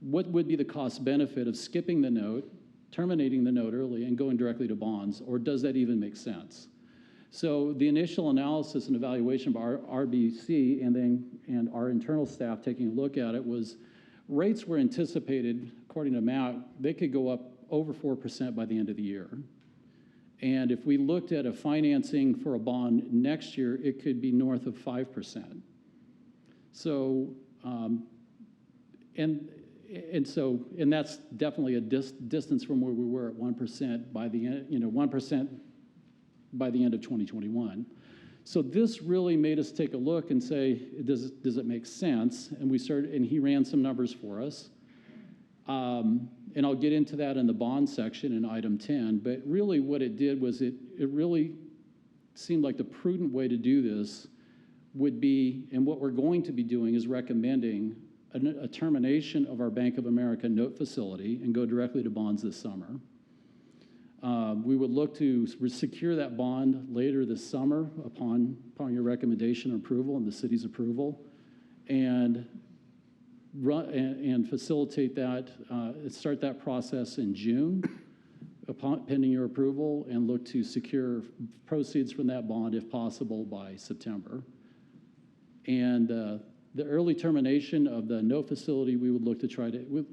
would be the cost benefit of skipping the note, terminating the note early, and going directly to bonds, or does that even make sense? So the initial analysis and evaluation by our RBC and our internal staff taking a look at it was rates were anticipated, according to Matt, they could go up over 4% by the end of the year. And if we looked at a financing for a bond next year, it could be north of 5%. So, and that's definitely a distance from where we were at 1% by the end, 1% by the end of 2021. So this really made us take a look and say, does it make sense? And he ran some numbers for us. And I'll get into that in the bond section in item 10, but really what it did was it really seemed like the prudent way to do this would be, and what we're going to be doing is recommending a termination of our Bank of America note facility and go directly to bonds this summer. We would look to secure that bond later this summer upon your recommendation and approval and the city's approval, and facilitate that, start that process in June, pending your approval, and look to secure proceeds from that bond, if possible, by September. And The early termination of the note facility, we would look to try to,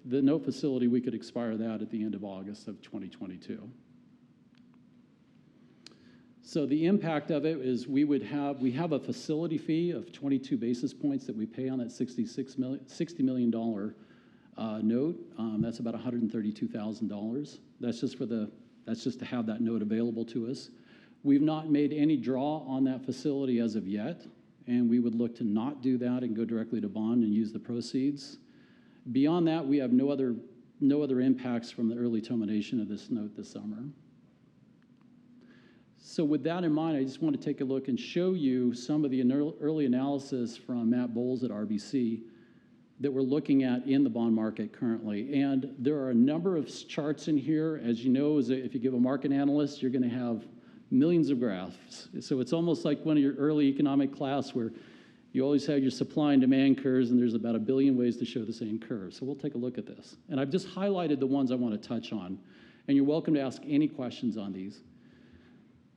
the note facility, we could expire that at the end of August of 2022. So the impact of it is we have a facility fee of 22 basis points that we pay on that $60 million note. That's about $132,000. That's just to have that note available to us. We've not made any draw on that facility as of yet, and we would look to not do that and go directly to bond and use the proceeds. Beyond that, we have no other impacts from the early termination of this note this summer. So with that in mind, I just want to take a look and show you some of the early analysis from Matt Bowles at RBC that we're looking at in the bond market currently. And there are a number of charts in here. As you know, if you give a market analyst, you're going to have millions of graphs. So it's almost like one of your early economic class where you always have your supply and demand curves, and there's about 1 billion ways to show the same curve. So we'll take a look at this. And I've just highlighted the ones I want to touch on, and you're welcome to ask any questions on these.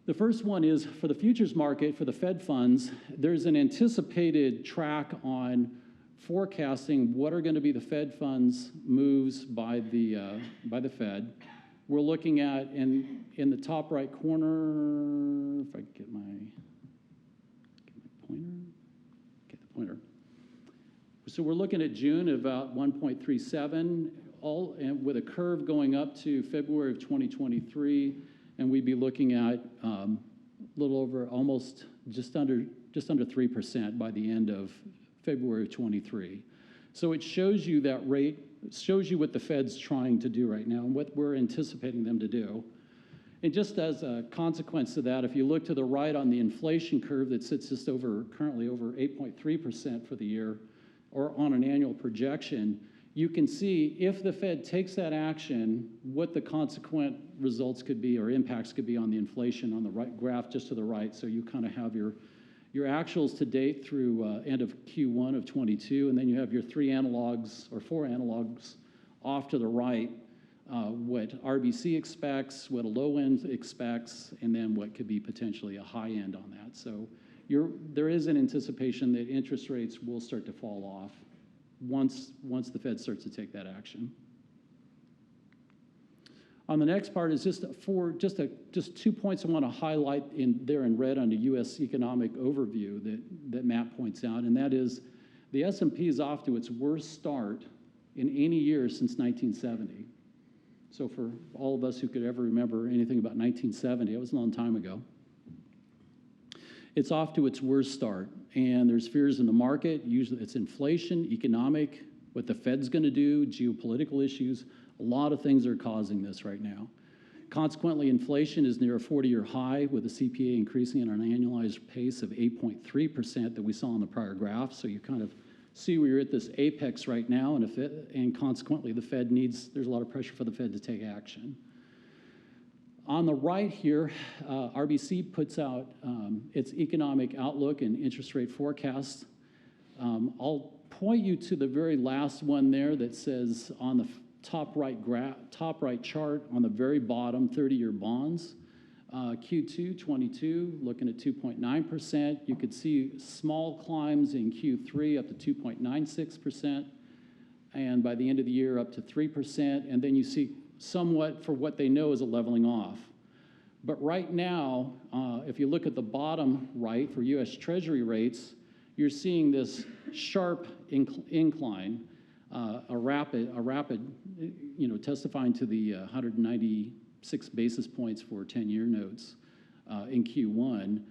The first one is for the futures market, for the Fed funds, there's an anticipated track on forecasting what are going to be the Fed funds moves by the Fed. We're looking at, in the top right corner, if I can get my pointer. So we're looking at June at about 1.37, and with a curve going up to February of 2023. And we'd be looking at a little over, almost just under 3% by the end of February of 23. So it shows you that rate, shows you what the Fed's trying to do right now and what we're anticipating them to do. And just as a consequence of that, if you look to the right on the inflation curve that sits just currently over 8.3% for the year, or on an annual projection, you can see if the Fed takes that action, what the consequent results could be or impacts could be on the inflation on the right graph just to the right. So you kind of have your actuals to date through end of Q1 of 22, and then you have your 4 analogs off to the right, what RBC expects, what a low end expects, and then what could be potentially a high end on that. So there is an anticipation that interest rates will start to fall off once the Fed starts to take that action. On the next part is just 2 points I want to highlight there in red on the U.S. economic overview that Matt points out, and that is the S&P is off to its worst start in any year since 1970. So for all of us who could ever remember anything about 1970, it was a long time ago. It's off to its worst start, and there's fears in the market. Usually it's inflation, economic, what the Fed's going to do, geopolitical issues. A lot of things are causing this right now. Consequently, inflation is near a 40-year high, with the CPI increasing at an annualized pace of 8.3% that we saw in the prior graph. So you kind of see where you're at this apex right now, and consequently the Fed there's a lot of pressure for the Fed to take action. On the right here, RBC puts out its economic outlook and interest rate forecast. I'll point you to the very last one there that says on the top right chart on the very bottom, 30-year bonds. Q2 22, looking at 2.9%. You could see small climbs in Q3 up to 2.96%, and by the end of the year up to 3%, and then you see somewhat for what they know is a leveling off. But right now, if you look at the bottom right for U.S. Treasury rates, you're seeing this sharp incline, a rapid, testifying to the 196 basis points for 10-year notes in Q1.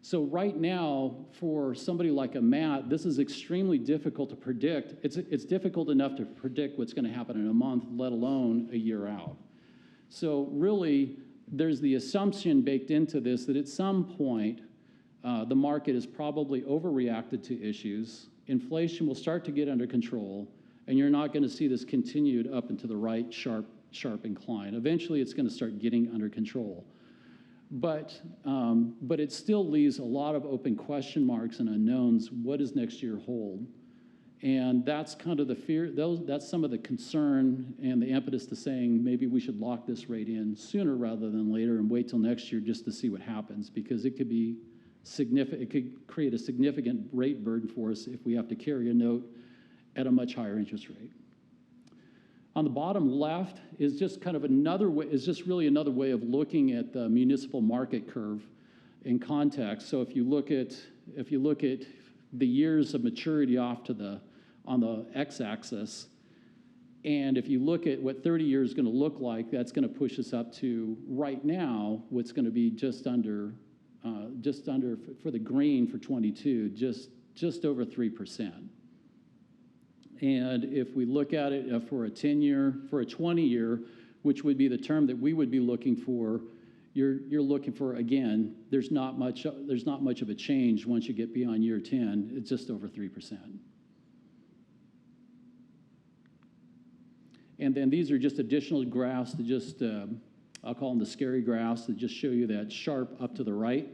So right now, for somebody like a Matt, this is extremely difficult to predict. It's difficult enough to predict what's going to happen in a month, let alone a year out. So really, there's the assumption baked into this that at some point, the market has probably overreacted to issues. Inflation will start to get under control, and you're not going to see this continued up and to the right sharp incline. Eventually, it's going to start getting under control. But it still leaves a lot of open question marks and unknowns. What does next year hold? And that's kind of the fear. That's some of the concern and the impetus to saying maybe we should lock this rate in sooner rather than later and wait till next year just to see what happens, because it could be it could create a significant rate burden for us if we have to carry a note at a much higher interest rate. On the bottom left is just kind of another way, is just really another way of looking at the municipal market curve in context. So if you look at the years of maturity off to on the x-axis, and if you look at what 30 years is going to look like, that's going to push us up to right now what's going to be just under for the green for 22, just over 3%. And if we look at it for a 10-year, for a 20-year, which would be the term that we would be looking for, you're looking for, again, there's not much of a change once you get beyond year 10. It's just over 3%. And then these are just additional graphs that just, I'll call them the scary graphs, that just show you that sharp up to the right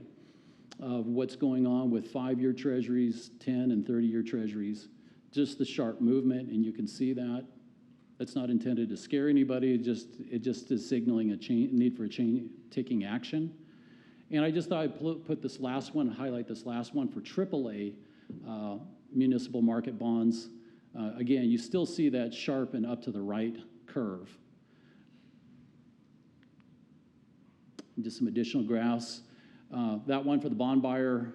of what's going on with 5-year treasuries, 10 and 30-year treasuries. Just the sharp movement, and you can see that. That's not intended to scare anybody. It just is signaling a need for taking action. And I just thought I'd put this last one, highlight this last one for AAA municipal market bonds. Again, you still see that sharp and up to the right curve. Just some additional graphs. That one for the bond buyer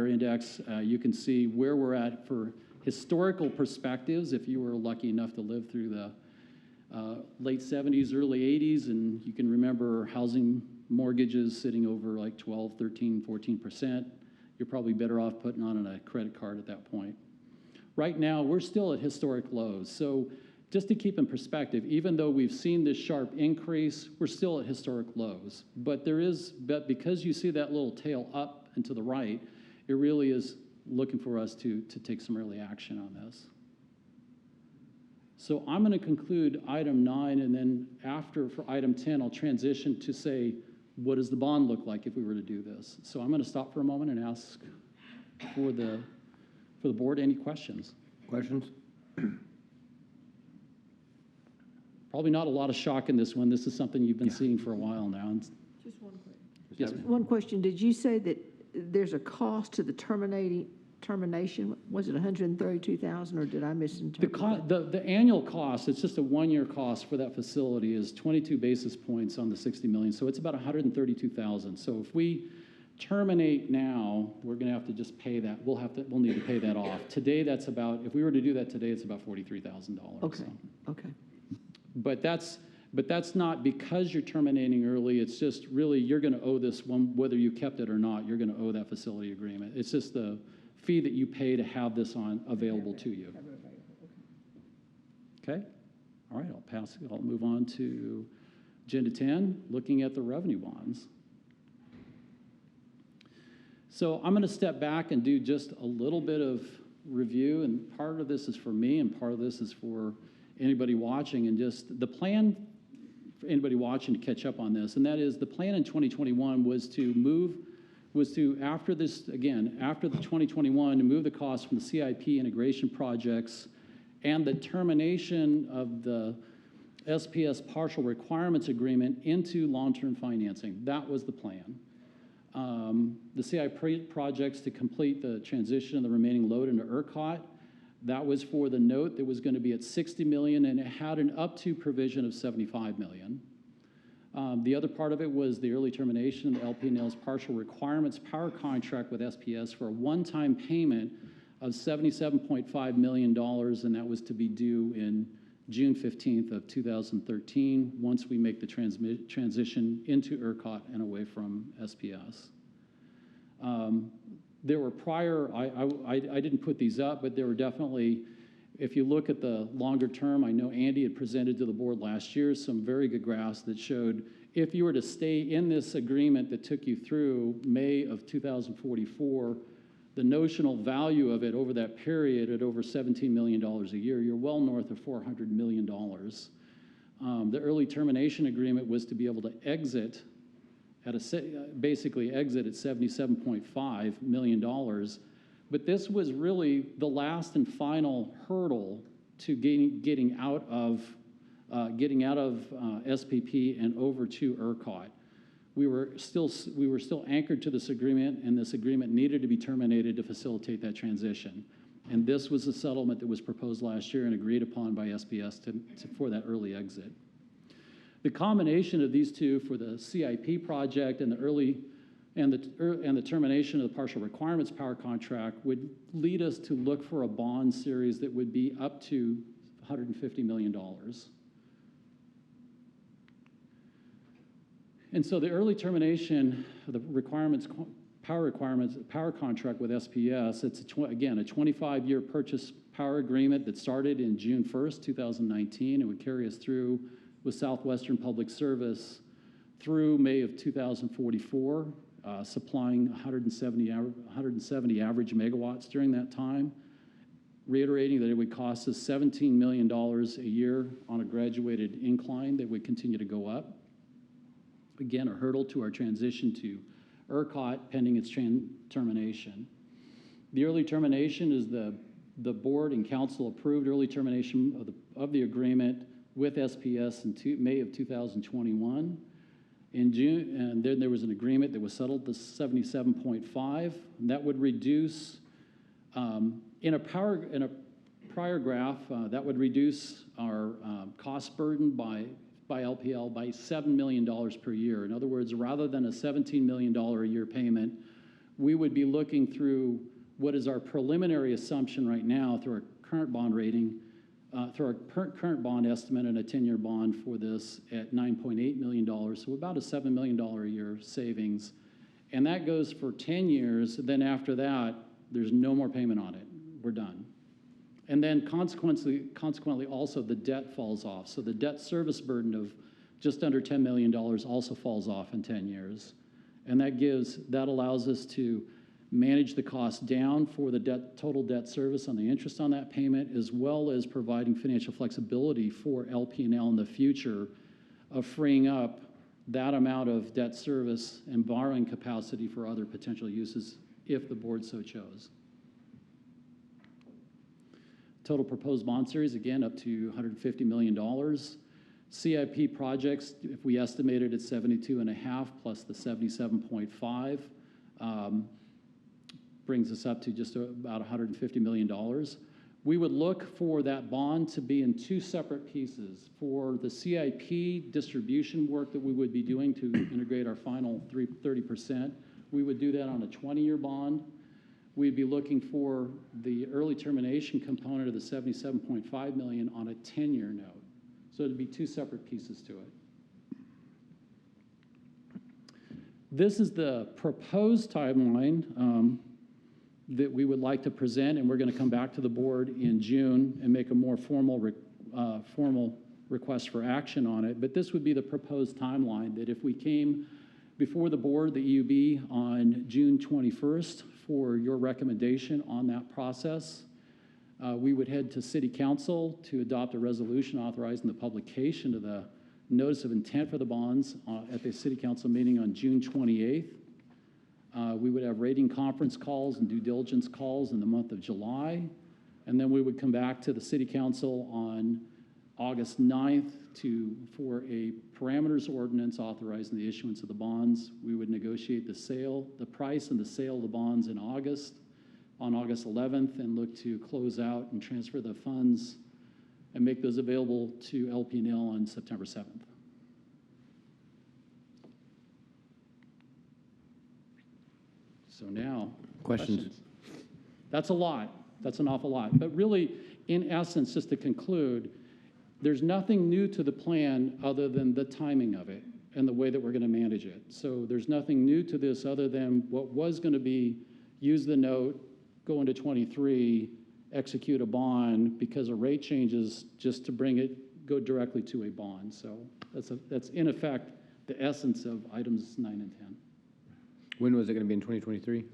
index, you can see where we're at for historical perspectives, if you were lucky enough to live through the late 70s, early 80s, and you can remember housing mortgages sitting over like 12, 13, 14%, you're probably better off putting on a credit card at that point. Right now, we're still at historic lows. So just to keep in perspective, even though we've seen this sharp increase, we're still at historic lows. But because you see that little tail up and to the right, it really is looking for us to take some early action on this. So I'm going to conclude item 9, and then for item 10, I'll transition to say, what does the bond look like if we were to do this? So I'm going to stop for a moment and ask for the board any questions. Questions? Probably not a lot of shock in this one. This is something you've been seeing for a while now. Just one question. Yes, ma'am. One question. Did you say that there's a cost to the termination? Was it $132,000, or did I misinterpret? The annual cost, it's just a 1-year cost for that facility, is 22 basis points on the 60 million. So it's about $132,000. So if we terminate now, we're going to have to just pay that. We'll need to pay that off. Today, if we were to do that today, it's about $43,000. Okay. So. Okay. But that's not because you're terminating early. It's just really you're going to owe this one, whether you kept it or not. You're going to owe that facility agreement. It's just the fee that you pay to have this available to you. Okay. All right. I'll move on to agenda 10, looking at the revenue bonds. So I'm going to step back and do just a little bit of review, and part of this is for me, and part of this is for anybody watching, and just the plan for anybody watching to catch up on this, and that is the plan in 2021 was to, after the 2021, to move the cost from the CIP integration projects and the termination of the SPS partial requirements agreement into long-term financing. That was the plan. The CIP projects to complete the transition of the remaining load into ERCOT. That was for the note that was going to be at $60 million, and it had an up to provision of $75 million. The other part of it was the early termination of the LP&L's partial requirements power contract with SPS for a one-time payment of $77.5 million, and that was to be due in June 15th of 2013, once we make the transition into ERCOT and away from SPS. There were prior, I didn't put these up, but there were definitely, if you look at the longer term, I know Andy had presented to the board last year some very good graphs that showed if you were to stay in this agreement that took you through May of 2044, the notional value of it over that period at over $17 million a year, you're well north of $400 million. The early termination agreement was to be able to exit basically exit at $77.5 million. But this was really the last and final hurdle to getting out of SPP and over to ERCOT. we were still anchored to this agreement, and this agreement needed to be terminated to facilitate that transition. And this was the settlement that was proposed last year and agreed upon by SPS for that early exit. The combination of these two for the CIP project and the termination of the partial requirements power contract would lead us to look for a bond series that would be up to $150 million. And so the early termination of the power contract with SPS, it's again a 25-year purchase power agreement that started in June 1st, 2019, and would carry us through with Southwestern Public Service through May of 2044, supplying 170 average megawatts during that time, reiterating that it would cost us $17 million a year on a graduated incline that would continue to go up. Again, a hurdle to our transition to ERCOT pending its termination. The early termination is the board and council approved early termination of the agreement with SPS in May of 2021. In June, and then there was an agreement that was settled to 77.5, and that would reduce in a prior graph that would reduce our cost burden by LPL by $7 million per year. In other words, rather than a $17 million a year payment, we would be looking through what is our preliminary assumption right now through our current bond rating, through our current bond estimate and a 10-year bond for this at $9.8 million, so about a $7 million a year savings. And that goes for 10 years. Then after that, there's no more payment on it. We're done. And then consequently also the debt falls off. So the debt service burden of just under $10 million also falls off in 10 years. And that allows us to manage the cost down for the total debt service on the interest on that payment, as well as providing financial flexibility for LP&L in the future of freeing up that amount of debt service and borrowing capacity for other potential uses if the board so chose. Total proposed bond series, again, up to $150 million. CIP projects, if we estimated at 72.5 plus the 77.5, brings us up to just about $150 million. We would look for that bond to be in two separate pieces. For the CIP distribution work that we would be doing to integrate our final 30%, we would do that on a 20-year bond. We'd be looking for the early termination component of the $77.5 million on a 10-year note. So it'd be two separate pieces to it. This is the proposed timeline that we would like to present, and we're going to come back to the board in June and make a more formal request for action on it. But this would be the proposed timeline, that if we came before the board, the EUB, on June 21st for your recommendation on that process, we would head to City Council to adopt a resolution authorizing the publication of the notice of intent for the bonds at the City Council meeting on June 28th. We would have rating conference calls and due diligence calls in the month of July. And then we would come back to the City Council on August 9th for a parameters ordinance authorizing the issuance of the bonds. We would negotiate the price and the sale of the bonds on August 11th, and look to close out and transfer the funds and make those available to LP&L on September 7th. So now, questions? That's a lot. That's an awful lot. But really, in essence, just to conclude, there's nothing new to the plan other than the timing of it and the way that we're going to manage it. So there's nothing new to this other than what was going to be use the note, go into 23, execute a bond because of rate changes, just to go directly to a bond. So that's in effect the essence of items 9 and 10. When was it going to be in 2023?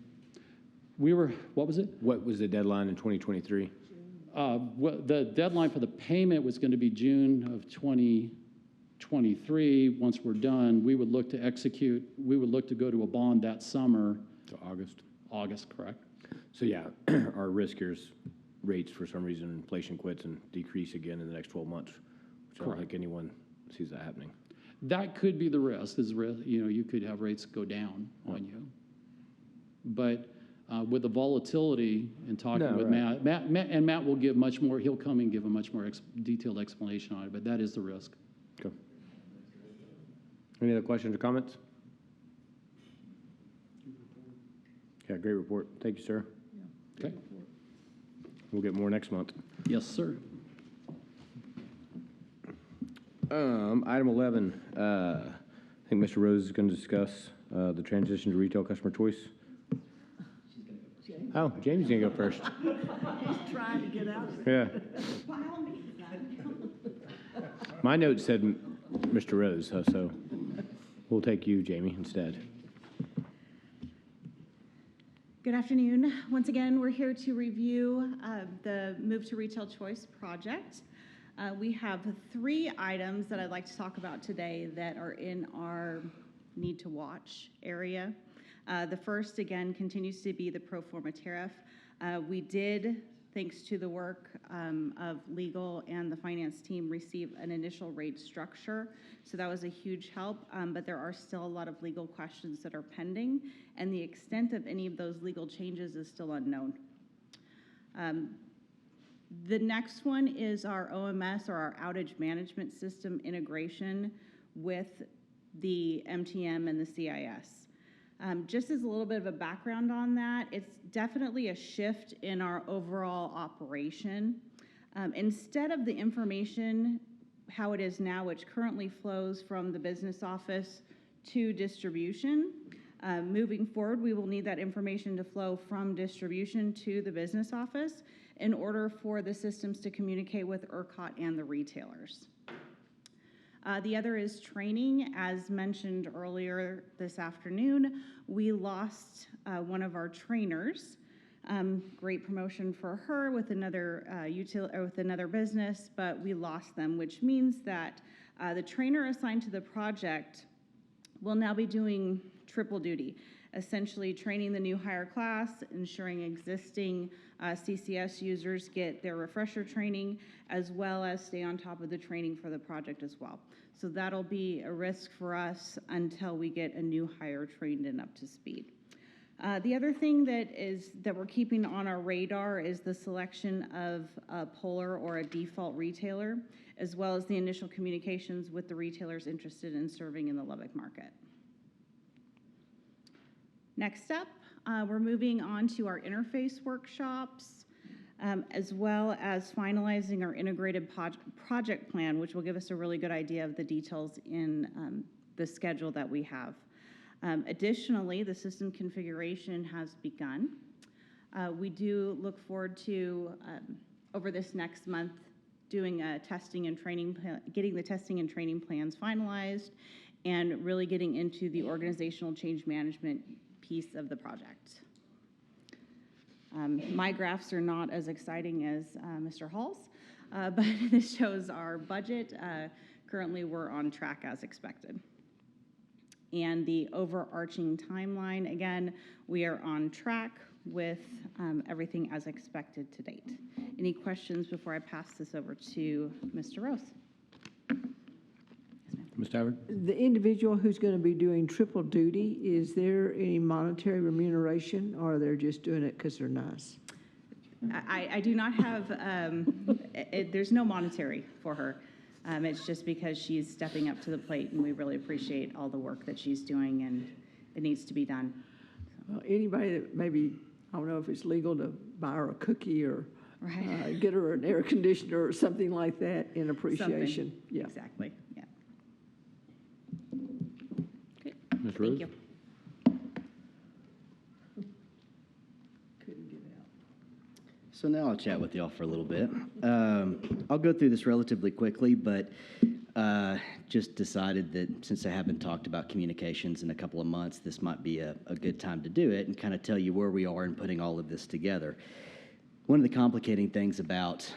What was it? What was the deadline in 2023? The deadline for the payment was going to be June of 2023. Once we're done, we would look to go to a bond that summer. So August? August, correct. So yeah, our riskers rates, for some reason, inflation quits and decrease again in the next 12 months, which I don't think anyone sees that happening. That could be the risk, you could have rates go down on you. But with the volatility and talking No, with right. Matt will give much more, he'll come and give a much more detailed explanation on it, but that is the risk. Okay. Any other questions or comments? Yeah, great report. Thank you, sir. Okay? We'll get more next month. Yes, sir. Item 11, I think Mr. Rose is going to discuss the transition to retail customer choice. Oh, Jamie's going to go first. He's trying to get out of Yeah. My note said Mr. Rose, so we'll take you, Jamie, instead. Good afternoon. Once again, we're here to review the Move to Retail Choice project. We have 3 items that I'd like to talk about today that are in our need to watch area. The first, again, continues to be the pro forma tariff. We did, thanks to the work of legal and the finance team, receive an initial rate structure. So that was a huge help, but there are still a lot of legal questions that are pending, and the extent of any of those legal changes is still unknown. The next one is our OMS, or our outage management system integration with the MTM and the CIS. Just as a little bit of a background on that, it's definitely a shift in our overall operation. Instead of the information, how it is now, which currently flows from the business office to distribution, moving forward, we will need that information to flow from distribution to the business office in order for the systems to communicate with ERCOT and the retailers. The other is training. As mentioned earlier this afternoon, we lost one of our trainers. Great promotion for her with another business, but we lost them, which means that the trainer assigned to the project will now be doing triple duty, essentially training the new hire class, ensuring existing CCS users get their refresher training, as well as stay on top of the training for the project as well. So that'll be a risk for us until we get a new hire trained and up to speed. The other thing that we're keeping on our radar is the selection of a puller or a default retailer, as well as the initial communications with the retailers interested in serving in the Lubbock market. Next up, we're moving on to our interface workshops, as well as finalizing our integrated project plan, which will give us a really good idea of the details in the schedule that we have. Additionally, the system configuration has begun. We do look forward to, over this next month, doing testing and training, getting the testing and training plans finalized, and really getting into the organizational change management piece of the project. My graphs are not as exciting as Mr. Hall's, but this shows our budget. Currently, we're on track as expected. And the overarching timeline, again, we are on track with everything as expected to date. Any questions before I pass this over to Mr. Rose? Ms. Tavern? The individual who's going to be doing triple duty, is there any monetary remuneration, or they're just doing it because they're nice? I do not have, there's no monetary for her. It's just because she's stepping up to the plate, and we really appreciate all the work that she's doing, and it needs to be done. Well, anybody that maybe, I don't know if it's legal to buy her a cookie or Right. get her an air conditioner or something like that in appreciation. Something. Yeah. Exactly, yeah. Okay. Ms. Rose? Thank you. Couldn't get out. So now I'll chat with y'all for a little bit. I'll go through this relatively quickly, but just decided that since I haven't talked about communications in a couple of months, this might be a good time to do it and kind of tell you where we are in putting all of this together. One of the complicating things about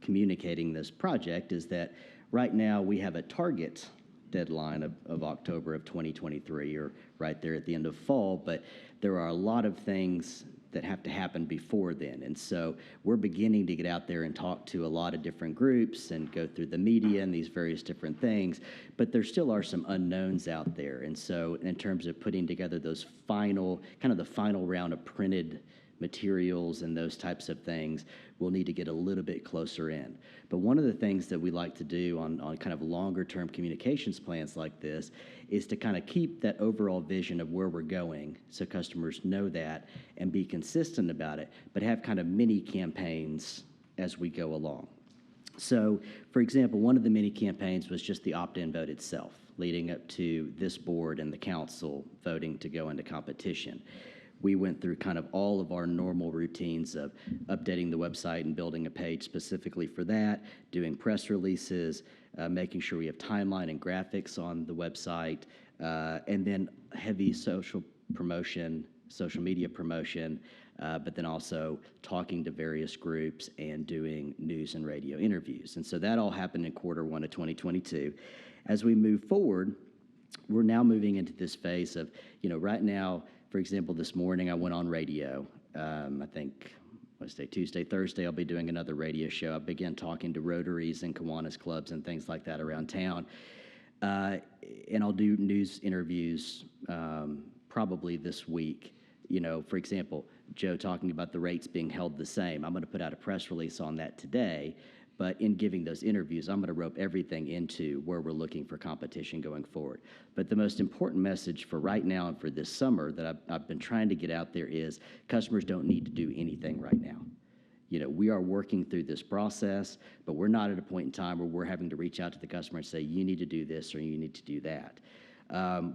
communicating this project is that right now we have a target deadline of October of 2023, or right there at the end of fall, but there are a lot of things that have to happen before then. And so we're beginning to get out there and talk to a lot of different groups and go through the media and these various different things, but there still are some unknowns out there. And so in terms of putting together those final, kind of the final round of printed materials and those types of things, we'll need to get a little bit closer in. But one of the things that we like to do on kind of longer term communications plans like this is to kind of keep that overall vision of where we're going so customers know that and be consistent about it, but have kind of mini campaigns as we go along. So, for example, one of the mini campaigns was just the opt-in vote itself, leading up to this board and the council voting to go into competition. We went through kind of all of our normal routines of updating the website and building a page specifically for that, doing press releases, making sure we have timeline and graphics on the website, and then heavy social media promotion, but then also talking to various groups and doing news and radio interviews. And so that all happened in Q1 of 2022. As we move forward, we're now moving into this phase of, right now, for example, this morning I went on radio. I think Tuesday, Thursday, I'll be doing another radio show. I began talking to Rotaries and Kiwanis clubs and things like that around town. And I'll do news interviews probably this week. For example, Joe talking about the rates being held the same. I'm going to put out a press release on that today. But in giving those interviews, I'm going to rope everything into where we're looking for competition going forward. But the most important message for right now and for this summer that I've been trying to get out there is customers don't need to do anything right now. We are working through this process, but we're not at a point in time where we're having to reach out to the customer and say, you need to do this or you need to do that.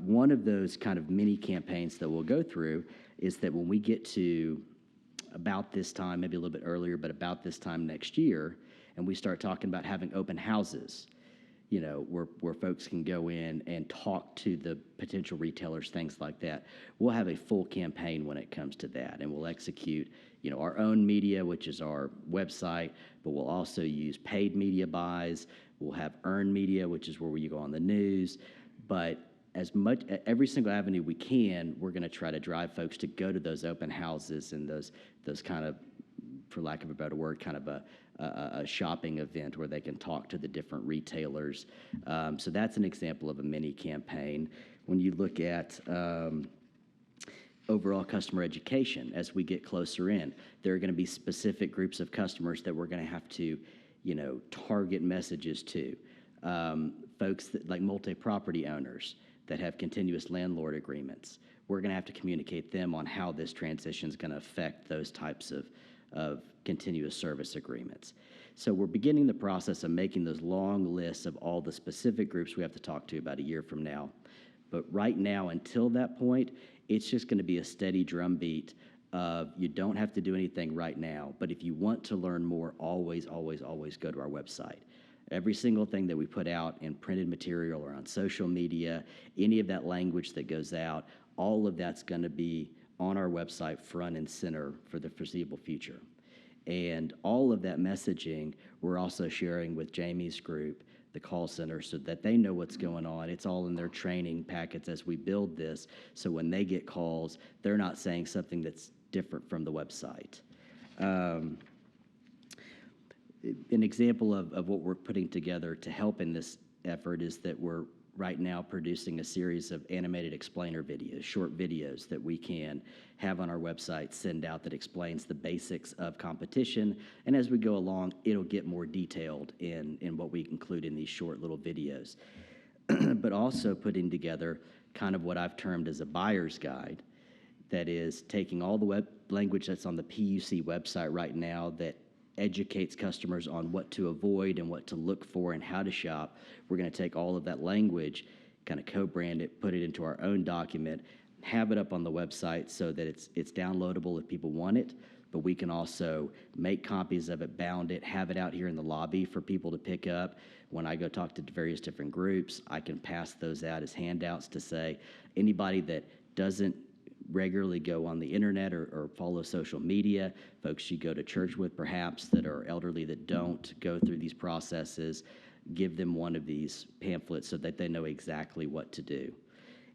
One of those kind of mini campaigns that we'll go through is that when we get to about this time, maybe a little bit earlier, but about this time next year, and we start talking about having open houses, where folks can go in and talk to the potential retailers, things like that. We'll have a full campaign when it comes to that, and we'll execute, our own media, which is our website, but we'll also use paid media buys. We'll have earned media, which is where you go on the news. But every single avenue we can, we're going to try to drive folks to go to those open houses and those kind of, for lack of a better word, kind of a shopping event where they can talk to the different retailers. So that's an example of a mini campaign. When you look at overall customer education, as we get closer in, there are going to be specific groups of customers that we're going to have to, target messages to. Folks that, like multi-property owners that have continuous landlord agreements. We're going to have to communicate them on how this transition is going to affect those types of continuous service agreements. So we're beginning the process of making those long lists of all the specific groups we have to talk to about a year from now. But right now, until that point, it's just going to be a steady drumbeat of you don't have to do anything right now, but if you want to learn more, always, always, always go to our website. Every single thing that we put out in printed material or on social media, any of that language that goes out, all of that's going to be on our website front and center for the foreseeable future. And all of that messaging, we're also sharing with Jamie's group, the call center, so that they know what's going on. It's all in their training packets as we build this. So when they get calls, they're not saying something that's different from the website. An example of what we're putting together to help in this effort is that we're right now producing a series of animated explainer videos, short videos that we can have on our website, send out, that explains the basics of competition. And as we go along, it'll get more detailed in what we include in these short little videos. But also putting together kind of what I've termed as a buyer's guide, that is taking all the web language that's on the PUC website right now that educates customers on what to avoid and what to look for and how to shop. We're going to take all of that language, kind of co-brand it, put it into our own document, have it up on the website so that it's downloadable if people want it, but we can also make copies of it, bound it, have it out here in the lobby for people to pick up. When I go talk to various different groups, I can pass those out as handouts to say, anybody that doesn't regularly go on the internet or follow social media, folks you go to church with perhaps that are elderly that don't go through these processes, give them one of these pamphlets so that they know exactly what to do.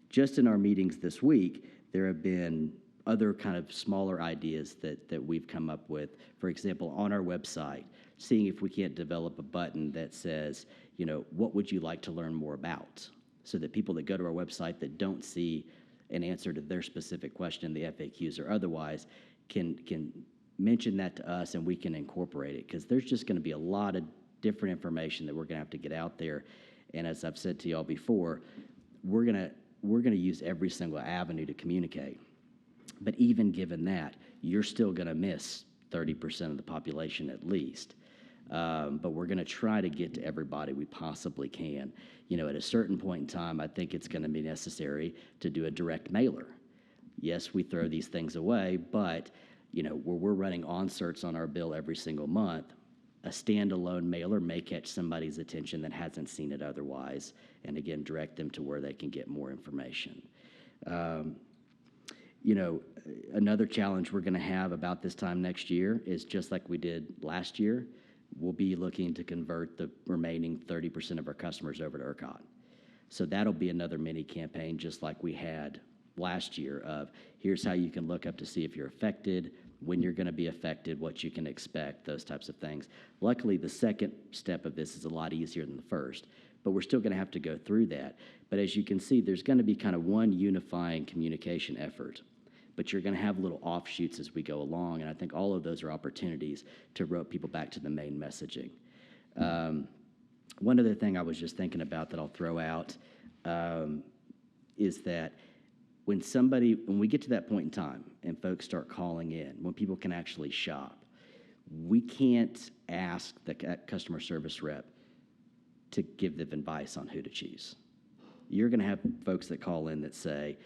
Just in our meetings this week, there have been other kind of smaller ideas that we've come up with. For example, on our website, seeing if we can't develop a button that says, you know, what would you like to learn more about? So that people that go to our website that don't see an answer to their specific question, the FAQs or otherwise, can mention that to us and we can incorporate it, because there's just going to be a lot of different information that we're going to have to get out there. And as I've said to y'all before, we're going to use every single avenue to communicate. But even given that, you're still going to miss 30% of the population at least. But we're going to try to get to everybody we possibly can. You know, at a certain point in time, I think it's going to be necessary to do a direct mailer. Yes, we throw these things away, but, you know, where we're running onserts on our bill every single month, a standalone mailer may catch somebody's attention that hasn't seen it otherwise, and again, direct them to where they can get more information. You know, another challenge we're going to have about this time next year is just like we did last year, we'll be looking to convert the remaining 30% of our customers over to ERCOT. So that'll be another mini campaign just like we had last year of here's how you can look up to see if you're affected, when you're going to be affected, what you can expect, those types of things. Luckily, the second step of this is a lot easier than the first, but we're still going to have to go through that. But as you can see, there's going to be kind of one unifying communication effort, but you're going to have little offshoots as we go along, and I think all of those are opportunities to rope people back to the main messaging. One other thing I was just thinking about that I'll throw out is that when we get to that point in time and folks start calling in, when people can actually shop, we can't ask the customer service rep to give them advice on who to choose. You're going to have folks that call in that say,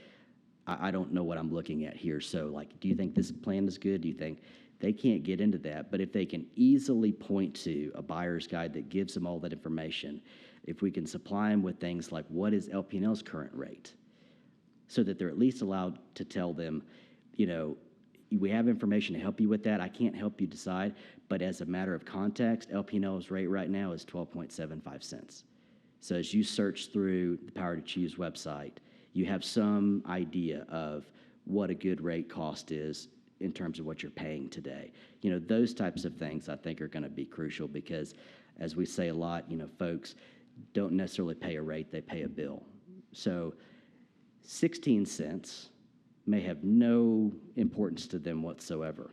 I don't know what I'm looking at here, so like, do you think this plan is good? Do you think they can't get into that? But if they can easily point to a buyer's guide that gives them all that information, if we can supply them with things like what is LP&L's current rate, so that they're at least allowed to tell them, you know, we have information to help you with that. I can't help you decide, but as a matter of context, LP&L's rate right now is 12.75 cents. So as you search through the Power to Choose website, you have some idea of what a good rate cost is in terms of what you're paying today. You know, those types of things I think are going to be crucial because, as we say a lot, you know, folks don't necessarily pay a rate, they pay a bill. So 16 cents may have no importance to them whatsoever,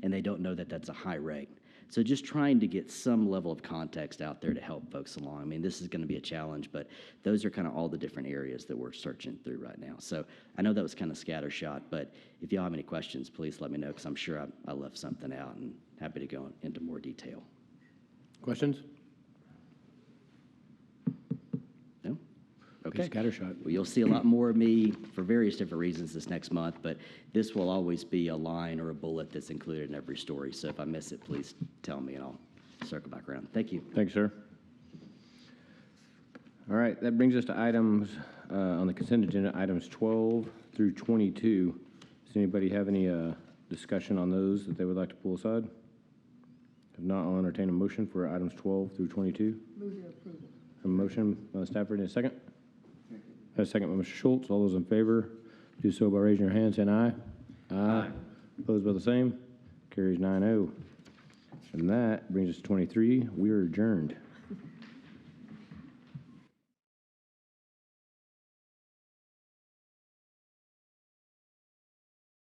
and they don't know that that's a high rate. So just trying to get some level of context out there to help folks along. I mean, this is going to be a challenge, but those are kind of all the different areas that we're searching through right now. So I know that was kind of scattershot, but if y'all have any questions, please let me know, because I'm sure I left something out and happy to go into more detail. Questions? No? Okay. Scattershot. Well, you'll see a lot more of me for various different reasons this next month, but this will always be a line or a bullet that's included in every story. So if I miss it, please tell me and I'll circle back around. Thank you. Thanks, sir. All right, that brings us to items on the consent agenda, items 12 through 22. Does anybody have any discussion on those that they would like to pull aside? If not, I'll entertain a motion for items 12 through 22. Move their approval. A motion by Stafford in a second. A second by Mr. Schultz. All those in favor, do so by raising your hand, saying aye. Aye. Opposed by the same. Carries 9-0. And that brings us to 23. We are adjourned.